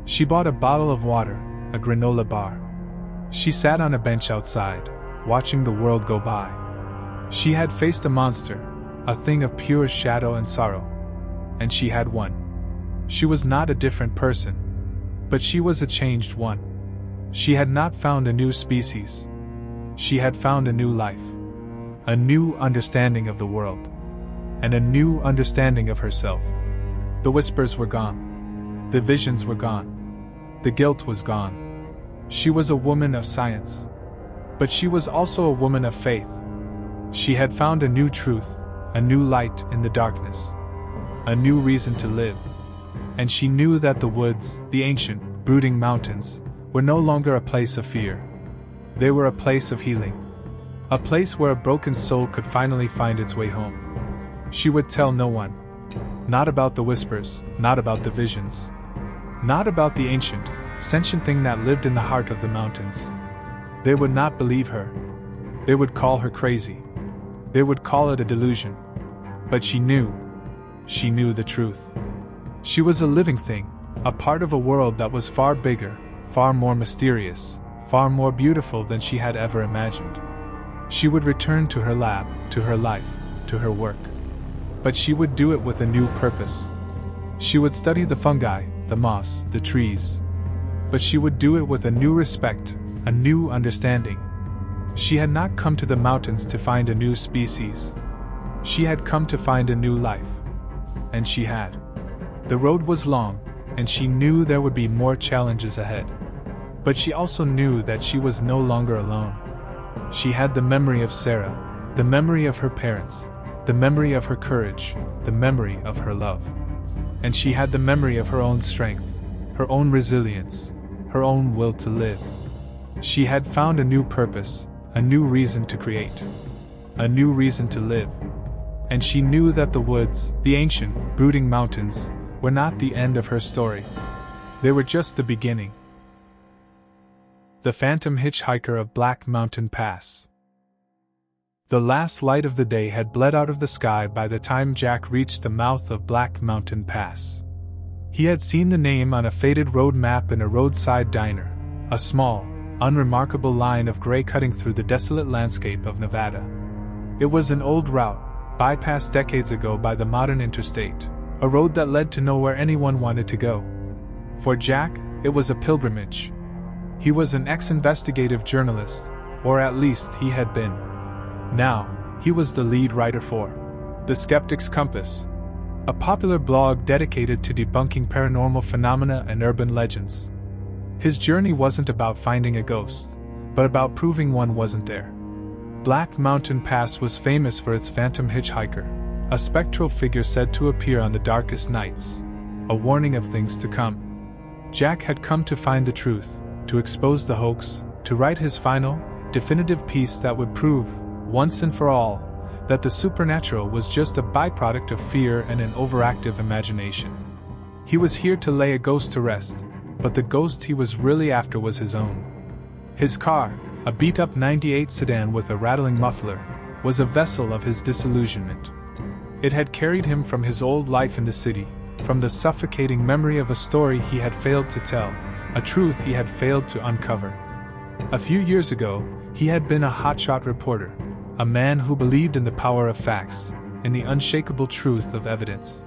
She bought a bottle of water, a granola bar. She sat on a bench outside, watching the world go by. She had faced a monster, a thing of pure shadow and sorrow. And she had won. She was not a different person, but she was a changed one. She had not found a new species. She had found a new life, a new understanding of the world, and a new understanding of herself. The whispers were gone. The visions were gone. The guilt was gone. She was a woman of science. But she was also a woman of faith. She had found a new truth, a new light in the darkness, a new reason to live. And she knew that the woods, the ancient, brooding mountains, were no longer a place of fear. They were a place of healing. A place where a broken soul could finally find its way home. She would tell no one. Not about the whispers, not about the visions. Not about the ancient, sentient thing that lived in the heart of the mountains. They would not believe her. They would call her crazy. They would call it a delusion. But she knew the truth. She was a living thing, a part of a world that was far bigger, far more mysterious, far more beautiful than she had ever imagined. She would return to her lab, to her life, to her work. But she would do it with a new purpose. She would study the fungi, the moss, the trees. But she would do it with a new respect, a new understanding. She had not come to the mountains to find a new species. She had come to find a new life. And she had. The road was long, and she knew there would be more challenges ahead. But she also knew that she was no longer alone. She had the memory of Sarah, the memory of her parents, the memory of her courage, the memory of her love. And she had the memory of her own strength, her own resilience, her own will to live. She had found a new purpose, a new reason to create, a new reason to live. And she knew that the woods, the ancient, brooding mountains, were not the end of her story. They were just the beginning. The Phantom Hitchhiker of Black Mountain Pass. The last light of the day had bled out of the sky by the time Jack reached the mouth of Black Mountain Pass. He had seen the name on a faded road map in a roadside diner, a small, unremarkable line of gray cutting through the desolate landscape of Nevada. It was an old route, bypassed decades ago by the modern interstate, a road that led to nowhere anyone wanted to go. For Jack, it was a pilgrimage. He was an ex-investigative journalist, or at least he had been. Now, he was the lead writer for The Skeptic's Compass, a popular blog dedicated to debunking paranormal phenomena and urban legends. His journey wasn't about finding a ghost, but about proving one wasn't there. Black Mountain Pass was famous for its phantom hitchhiker, a spectral figure said to appear on the darkest nights, a warning of things to come. Jack had come to find the truth, to expose the hoax, to write his final, definitive piece that would prove, once and for all, that the supernatural was just a byproduct of fear and an overactive imagination. He was here to lay a ghost to rest, but the ghost he was really after was his own. His car, A beat-up '98 sedan with a rattling muffler was a vessel of his disillusionment. It had carried him from his old life in the city, from the suffocating memory of a story he had failed to tell, a truth he had failed to uncover. A few years ago, he had been a hotshot reporter, a man who believed in the power of facts, in the unshakable truth of evidence.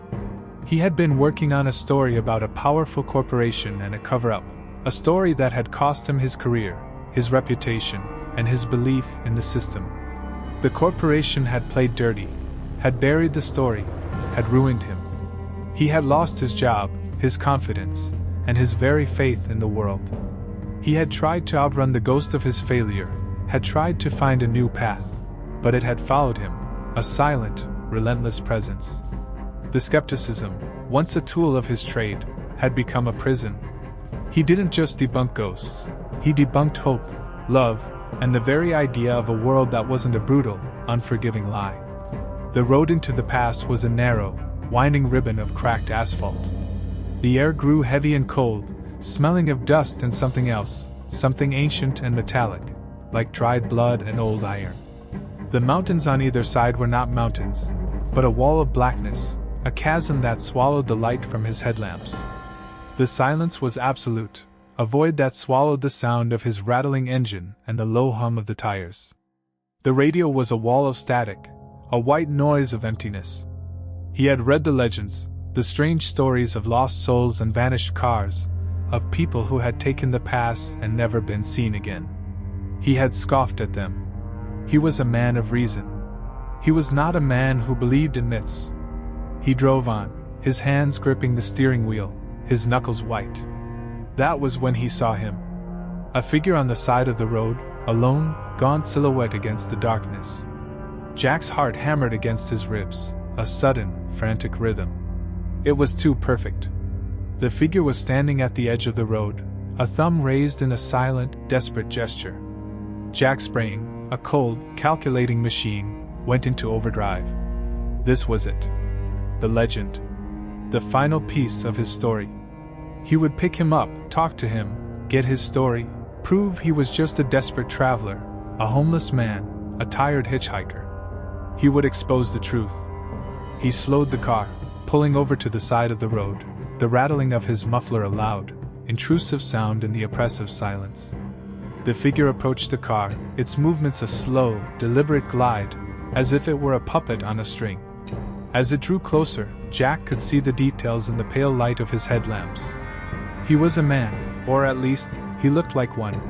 He had been working on a story about a powerful corporation and a cover-up, a story that had cost him his career, his reputation, and his belief in the system. The corporation had played dirty, had buried the story, had ruined him. He had lost his job, his confidence, and his very faith in the world. He had tried to outrun the ghost of his failure, had tried to find a new path, but it had followed him, a silent, relentless presence. The skepticism, once a tool of his trade, had become a prison. He didn't just debunk ghosts, he debunked hope, love, and the very idea of a world that wasn't a brutal, unforgiving lie. The road into the past was a narrow, winding ribbon of cracked asphalt. The air grew heavy and cold, smelling of dust and something else, something ancient and metallic, like dried blood and old iron. The mountains on either side were not mountains, but a wall of blackness, a chasm that swallowed the light from his headlamps. The silence was absolute, a void that swallowed the sound of his rattling engine and the low hum of the tires. The radio was a wall of static, a white noise of emptiness. He had read the legends, the strange stories of lost souls and vanished cars, of people who had taken the pass and never been seen again. He had scoffed at them. He was a man of reason. He was not a man who believed in myths. He drove on, his hands gripping the steering wheel, his knuckles white. That was when he saw him. A figure on the side of the road, a lone, gaunt silhouette against the darkness. Jack's heart hammered against his ribs, a sudden, frantic rhythm. It was too perfect. The figure was standing at the edge of the road, a thumb raised in a silent, desperate gesture. Jack's brain, a cold, calculating machine, went into overdrive. This was it. The legend. The final piece of his story. He would pick him up, talk to him, get his story, prove he was just a desperate traveler, a homeless man, a tired hitchhiker. He would expose the truth. He slowed the car, pulling over to the side of the road, the rattling of his muffler a loud, intrusive sound in the oppressive silence. The figure approached the car, its movements a slow, deliberate glide, as if it were a puppet on a string. As it drew closer, Jack could see the details in the pale light of his headlamps. He was a man, or at least, he looked like one.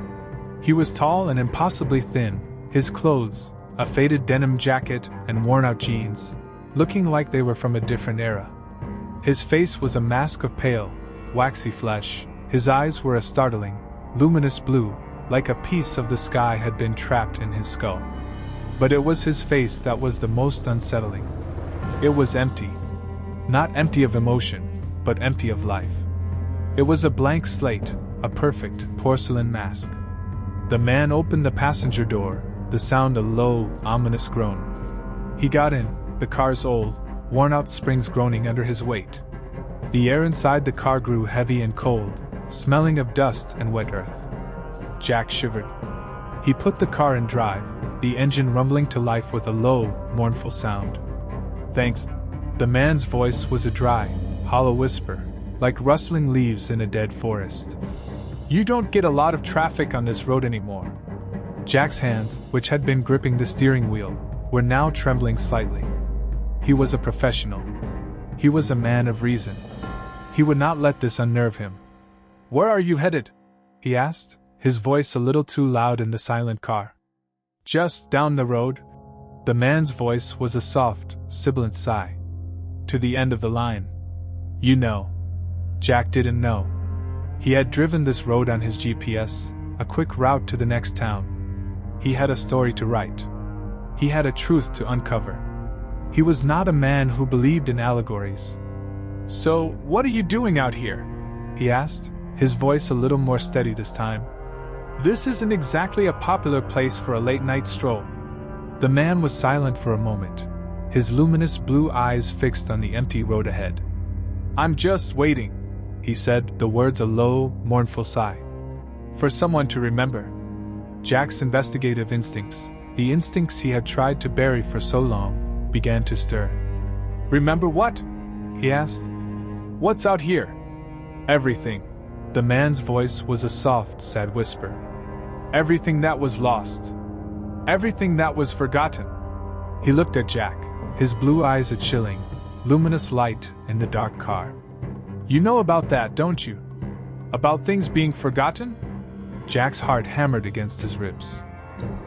He was tall and impossibly thin, his clothes, a faded denim jacket and worn-out jeans, looking like they were from a different era. His face was a mask of pale, waxy flesh, his eyes were a startling, luminous blue, like a piece of the sky had been trapped in his skull. But it was his face that was the most unsettling. It was empty. Not empty of emotion, but empty of life. It was a blank slate, a perfect porcelain mask. The man opened the passenger door, the sound a low, ominous groan. He got in, the car's old, worn-out springs groaning under his weight. The air inside the car grew heavy and cold, smelling of dust and wet earth. Jack shivered. He put the car in drive, the engine rumbling to life with a low, mournful sound. "Thanks." The man's voice was a dry, hollow whisper, like rustling leaves in a dead forest. "You don't get a lot of traffic on this road anymore." Jack's hands, which had been gripping the steering wheel, were now trembling slightly. He was a professional. He was a man of reason. He would not let this unnerve him. "Where are you headed?" he asked, his voice a little too loud in the silent car. "Just down the road." The man's voice was a soft, sibilant sigh. "To the end of the line." "You know." Jack didn't know. He had driven this road on his GPS, a quick route to the next town. He had a story to write. He had a truth to uncover. He was not a man who believed in allegories. "So, what are you doing out here?" he asked, his voice a little more steady this time. "This isn't exactly a popular place for a late-night stroll." The man was silent for a moment, his luminous blue eyes fixed on the empty road ahead. "I'm just waiting," he said, the words a low, mournful sigh. "For someone to remember." Jack's investigative instincts, the instincts he had tried to bury for so long, began to stir. "Remember what?" he asked. "What's out here?" "Everything." The man's voice was a soft, sad whisper. "Everything that was lost. Everything that was forgotten." He looked at Jack, his blue eyes a chilling, luminous light in the dark car. "You know about that, don't you? About things being forgotten?" Jack's heart hammered against his ribs.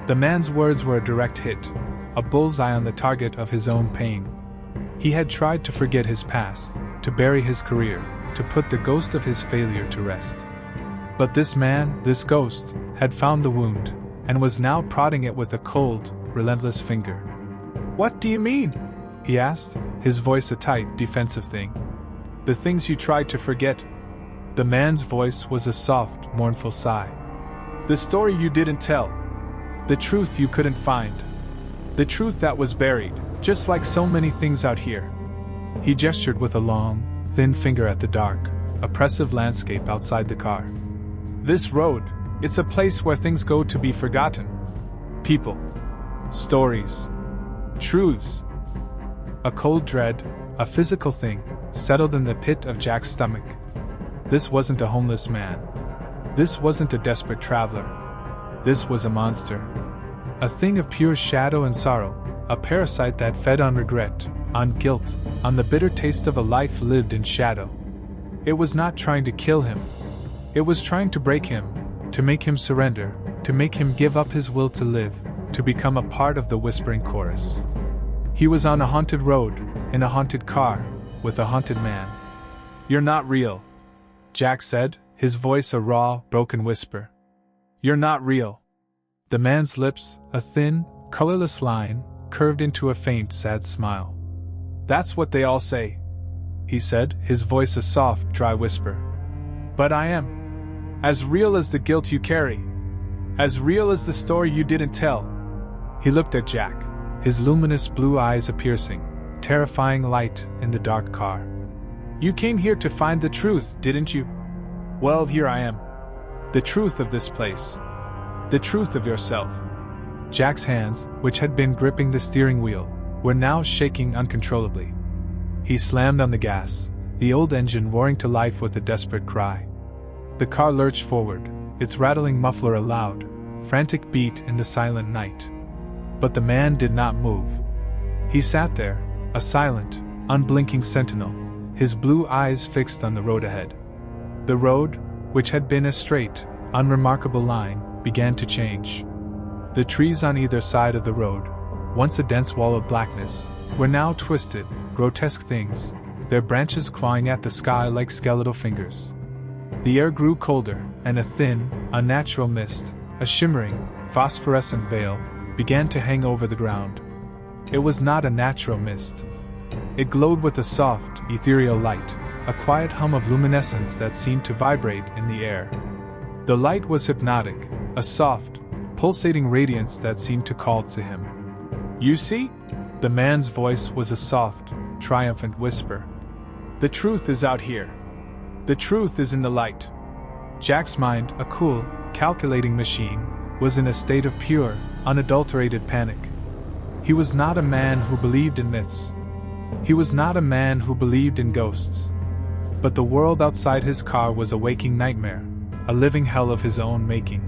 The man's words were a direct hit, a bullseye on the target of his own pain. He had tried to forget his past, to bury his career, to put the ghost of his failure to rest. But this man, this ghost, had found the wound, and was now prodding it with a cold, relentless finger. "What do you mean?" he asked, his voice a tight, defensive thing. "The things you tried to forget." The man's voice was a soft, mournful sigh. "The story you didn't tell. The truth you couldn't find. The truth that was buried, just like so many things out here." He gestured with a long, thin finger at the dark, oppressive landscape outside the car. "This road, it's a place where things go to be forgotten. People. Stories. Truths." A cold dread, a physical thing, settled in the pit of Jack's stomach. This wasn't a homeless man. This wasn't a desperate traveler. This was a monster. A thing of pure shadow and sorrow, a parasite that fed on regret, on guilt, on the bitter taste of a life lived in shadow. It was not trying to kill him. It was trying to break him, to make him surrender, to make him give up his will to live, to become a part of the whispering chorus. He was on a haunted road, in a haunted car, with a haunted man. "You're not real," Jack said, his voice a raw, broken whisper. "You're not real." The man's lips, a thin, colorless line, curved into a faint, sad smile. "That's what they all say," he said, his voice a soft, dry whisper. "But I am. As real as the guilt you carry. As real as the story you didn't tell." He looked at Jack, his luminous blue eyes a piercing, terrifying light in the dark car. "You came here to find the truth, didn't you? Well, here I am. The truth of this place. The truth of yourself." Jack's hands, which had been gripping the steering wheel, were now shaking uncontrollably. He slammed on the gas, the old engine roaring to life with a desperate cry. The car lurched forward, its rattling muffler a loud, frantic beat in the silent night. But the man did not move. He sat there, a silent, unblinking sentinel, his blue eyes fixed on the road ahead. The road, which had been a straight, unremarkable line, began to change. The trees on either side of the road, once a dense wall of blackness, were now twisted, grotesque things, their branches clawing at the sky like skeletal fingers. The air grew colder, and a thin, unnatural mist, a shimmering, phosphorescent veil, began to hang over the ground. It was not a natural mist. It glowed with a soft, ethereal light, a quiet hum of luminescence that seemed to vibrate in the air. The light was hypnotic, a soft, pulsating radiance that seemed to call to him. "You see?" The man's voice was a soft, triumphant whisper. "The truth is out here. The truth is in the light." Jack's mind, a cool, calculating machine, was in a state of pure, unadulterated panic. He was not a man who believed in myths. He was not a man who believed in ghosts. But the world outside his car was a waking nightmare, a living hell of his own making.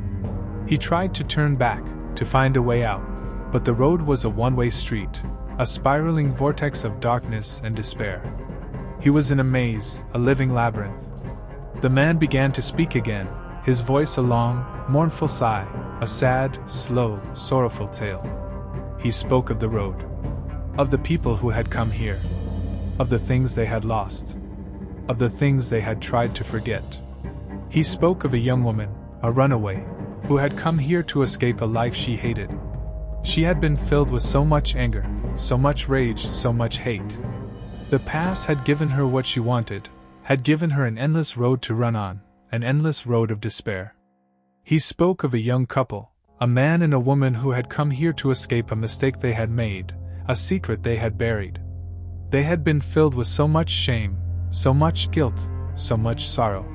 He tried to turn back, to find a way out, but the road was a one-way street, a spiraling vortex of darkness and despair. He was in a maze, a living labyrinth. The man began to speak again, his voice a long, mournful sigh, a sad, slow, sorrowful tale. He spoke of the road, of the people who had come here, of the things they had lost, of the things they had tried to forget. He spoke of a young woman, a runaway, who had come here to escape a life she hated. She had been filled with so much anger, so much rage, so much hate. The past had given her what she wanted, had given her an endless road to run on, an endless road of despair. He spoke of a young couple, a man and a woman who had come here to escape a mistake they had made, a secret they had buried. They had been filled with so much shame, so much guilt, so much sorrow.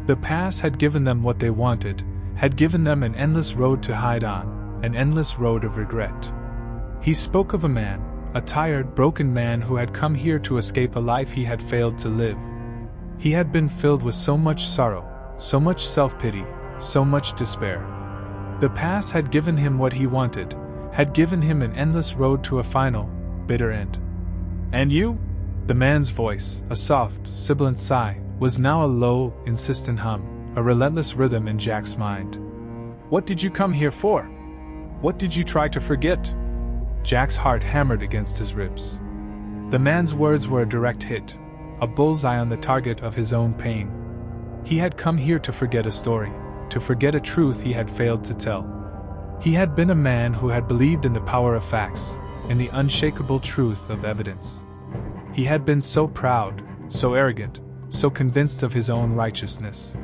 The past had given them what they wanted, had given them an endless road to hide on, an endless road of regret. He spoke of a man, a tired, broken man who had come here to escape a life he had failed to live. He had been filled with so much sorrow, so much self-pity, so much despair. The past had given him what he wanted, had given him an endless road to a final, bitter end. And you? The man's voice, a soft, sibilant sigh, was now a low, insistent hum, a relentless rhythm in Jack's mind. What did you come here for? What did you try to forget? Jack's heart hammered against his ribs. The man's words were a direct hit, a bullseye on the target of his own pain. He had come here to forget a story, to forget a truth he had failed to tell. He had been a man who had believed in the power of facts, in the unshakable truth of evidence. He had been so proud, so arrogant, so convinced of his own righteousness.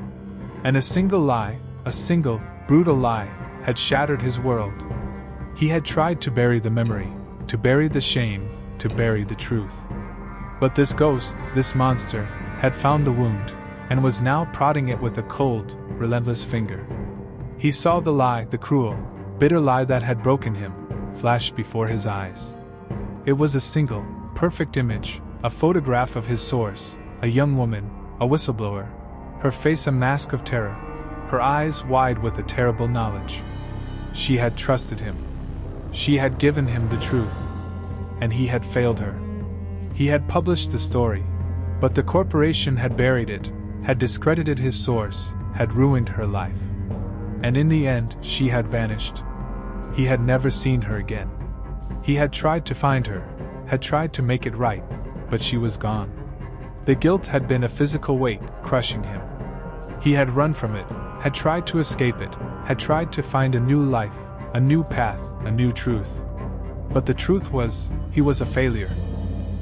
And a single lie, a single, brutal lie, had shattered his world. He had tried to bury the memory, to bury the shame, to bury the truth. But this ghost, this monster, had found the wound, and was now prodding it with a cold, relentless finger. He saw the lie, the cruel, bitter lie that had broken him, flash before his eyes. It was a single, perfect image, a photograph of his source, a young woman, a whistleblower, her face a mask of terror, her eyes wide with a terrible knowledge. She had trusted him. She had given him the truth. And he had failed her. He had published the story, but the corporation had buried it, had discredited his source, had ruined her life. And in the end, she had vanished. He had never seen her again. He had tried to find her, had tried to make it right, but she was gone. The guilt had been a physical weight, crushing him. He had run from it, had tried to escape it, had tried to find a new life, a new path, a new truth. But the truth was, he was a failure.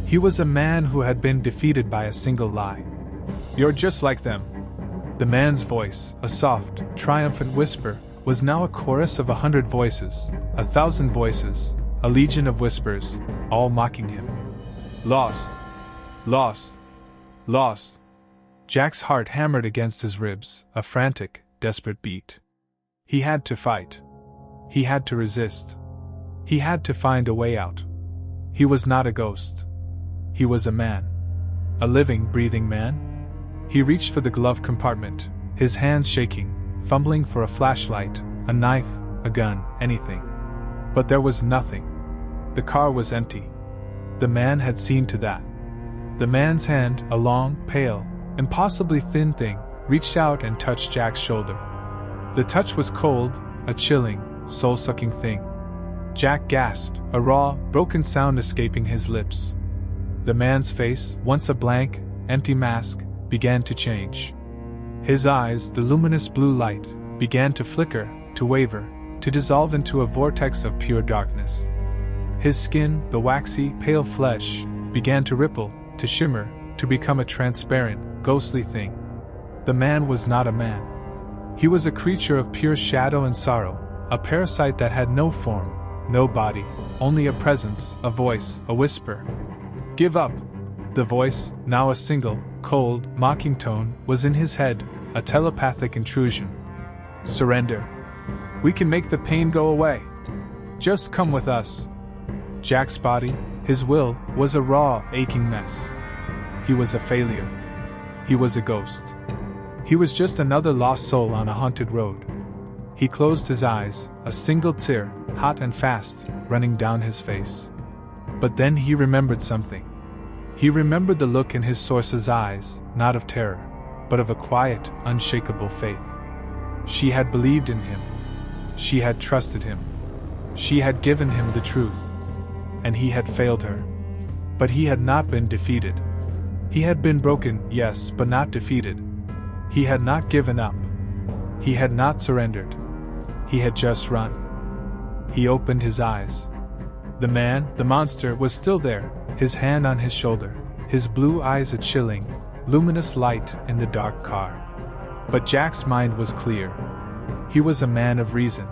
He was a man who had been defeated by a single lie. You're just like them. The man's voice, a soft, triumphant whisper, was now a chorus of 100 voices, 1,000 voices, a legion of whispers, all mocking him. Lost. Lost. Lost. Jack's heart hammered against his ribs, a frantic, desperate beat. He had to fight. He had to resist. He had to find a way out. He was not a ghost. He was a man. A living, breathing man. He reached for the glove compartment, his hands shaking, fumbling for a flashlight, a knife, a gun, anything. But there was nothing. The car was empty. The man had seen to that. The man's hand, a long, pale, impossibly thin thing, reached out and touched Jack's shoulder. The touch was cold, a chilling, soul-sucking thing. Jack gasped, a raw, broken sound escaping his lips. The man's face, once a blank, empty mask, began to change. His eyes, the luminous blue light, began to flicker, to waver, to dissolve into a vortex of pure darkness. His skin, the waxy, pale flesh, began to ripple, to shimmer, to become a transparent, ghostly thing. The man was not a man. He was a creature of pure shadow and sorrow, a parasite that had no form, no body, only a presence, a voice, a whisper. Give up! The voice, now a single, cold, mocking tone, was in his head, a telepathic intrusion. Surrender. We can make the pain go away. Just come with us. Jack's body, his will, was a raw, aching mess. He was a failure. He was a ghost. He was just another lost soul on a haunted road. He closed his eyes, a single tear, hot and fast, running down his face. But then he remembered something. He remembered the look in his source's eyes, not of terror, but of a quiet, unshakable faith. She had believed in him. She had trusted him. She had given him the truth. And he had failed her. But he had not been defeated. He had been broken, yes, but not defeated. He had not given up. He had not surrendered. He had just run. He opened his eyes. The man, the monster, was still there, his hand on his shoulder, his blue eyes a chilling, luminous light in the dark car. But Jack's mind was clear. He was a man of reason.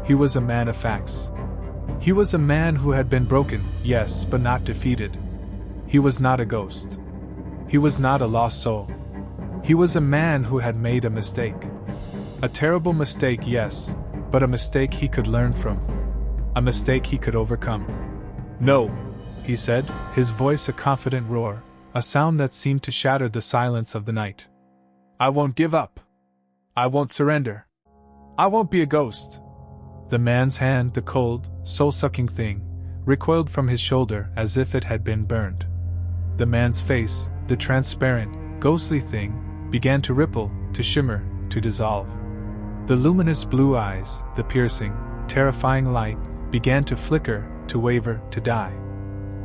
He was a man of facts. He was a man who had been broken, yes, but not defeated. He was not a ghost. He was not a lost soul. He was a man who had made a mistake. A terrible mistake, yes, but a mistake he could learn from. A mistake he could overcome. "No," he said, his voice a confident roar, a sound that seemed to shatter the silence of the night. "I won't give up. I won't surrender. I won't be a ghost." The man's hand, the cold, soul-sucking thing, recoiled from his shoulder as if it had been burned. The man's face, the transparent, ghostly thing, began to ripple, to shimmer, to dissolve. The luminous blue eyes, the piercing, terrifying light, began to flicker, to waver, to die.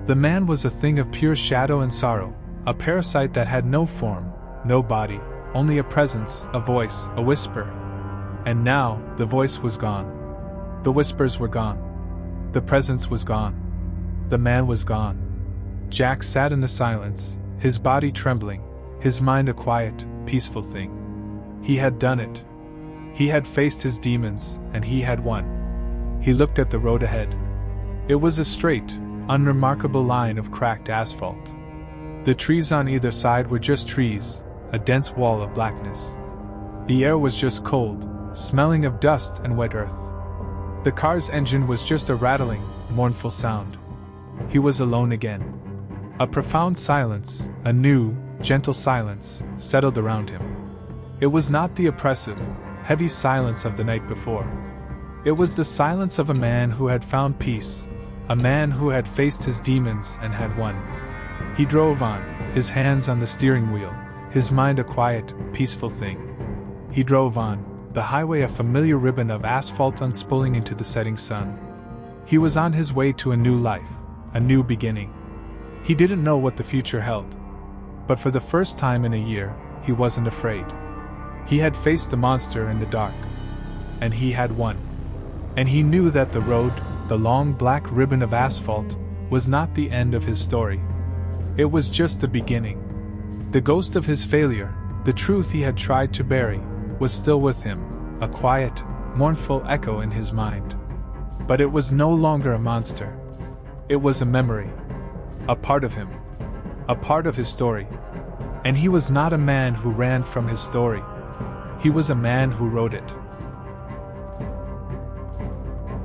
The man was a thing of pure shadow and sorrow, a parasite that had no form, no body, only a presence, a voice, a whisper. And now, the voice was gone. The whispers were gone. The presence was gone. The man was gone. Jack sat in the silence, his body trembling, his mind a quiet, peaceful thing. He had done it. He had faced his demons, and he had won. He looked at the road ahead. It was a straight, unremarkable line of cracked asphalt. The trees on either side were just trees, a dense wall of blackness. The air was just cold, smelling of dust and wet earth. The car's engine was just a rattling, mournful sound. He was alone again. A profound silence, a new, gentle silence, settled around him. It was not the oppressive, heavy silence of the night before. It was the silence of a man who had found peace, a man who had faced his demons and had won. He drove on, his hands on the steering wheel, his mind a quiet, peaceful thing. He drove on, the highway a familiar ribbon of asphalt unspooling into the setting sun. He was on his way to a new life, a new beginning. He didn't know what the future held. But for the first time in a year, he wasn't afraid. He had faced the monster in the dark. And he had won. And he knew that the road, the long black ribbon of asphalt, was not the end of his story. It was just the beginning. The ghost of his failure, the truth he had tried to bury, was still with him, a quiet, mournful echo in his mind. But it was no longer a monster. It was a memory. A part of him. A part of his story. And he was not a man who ran from his story. He was a man who wrote it.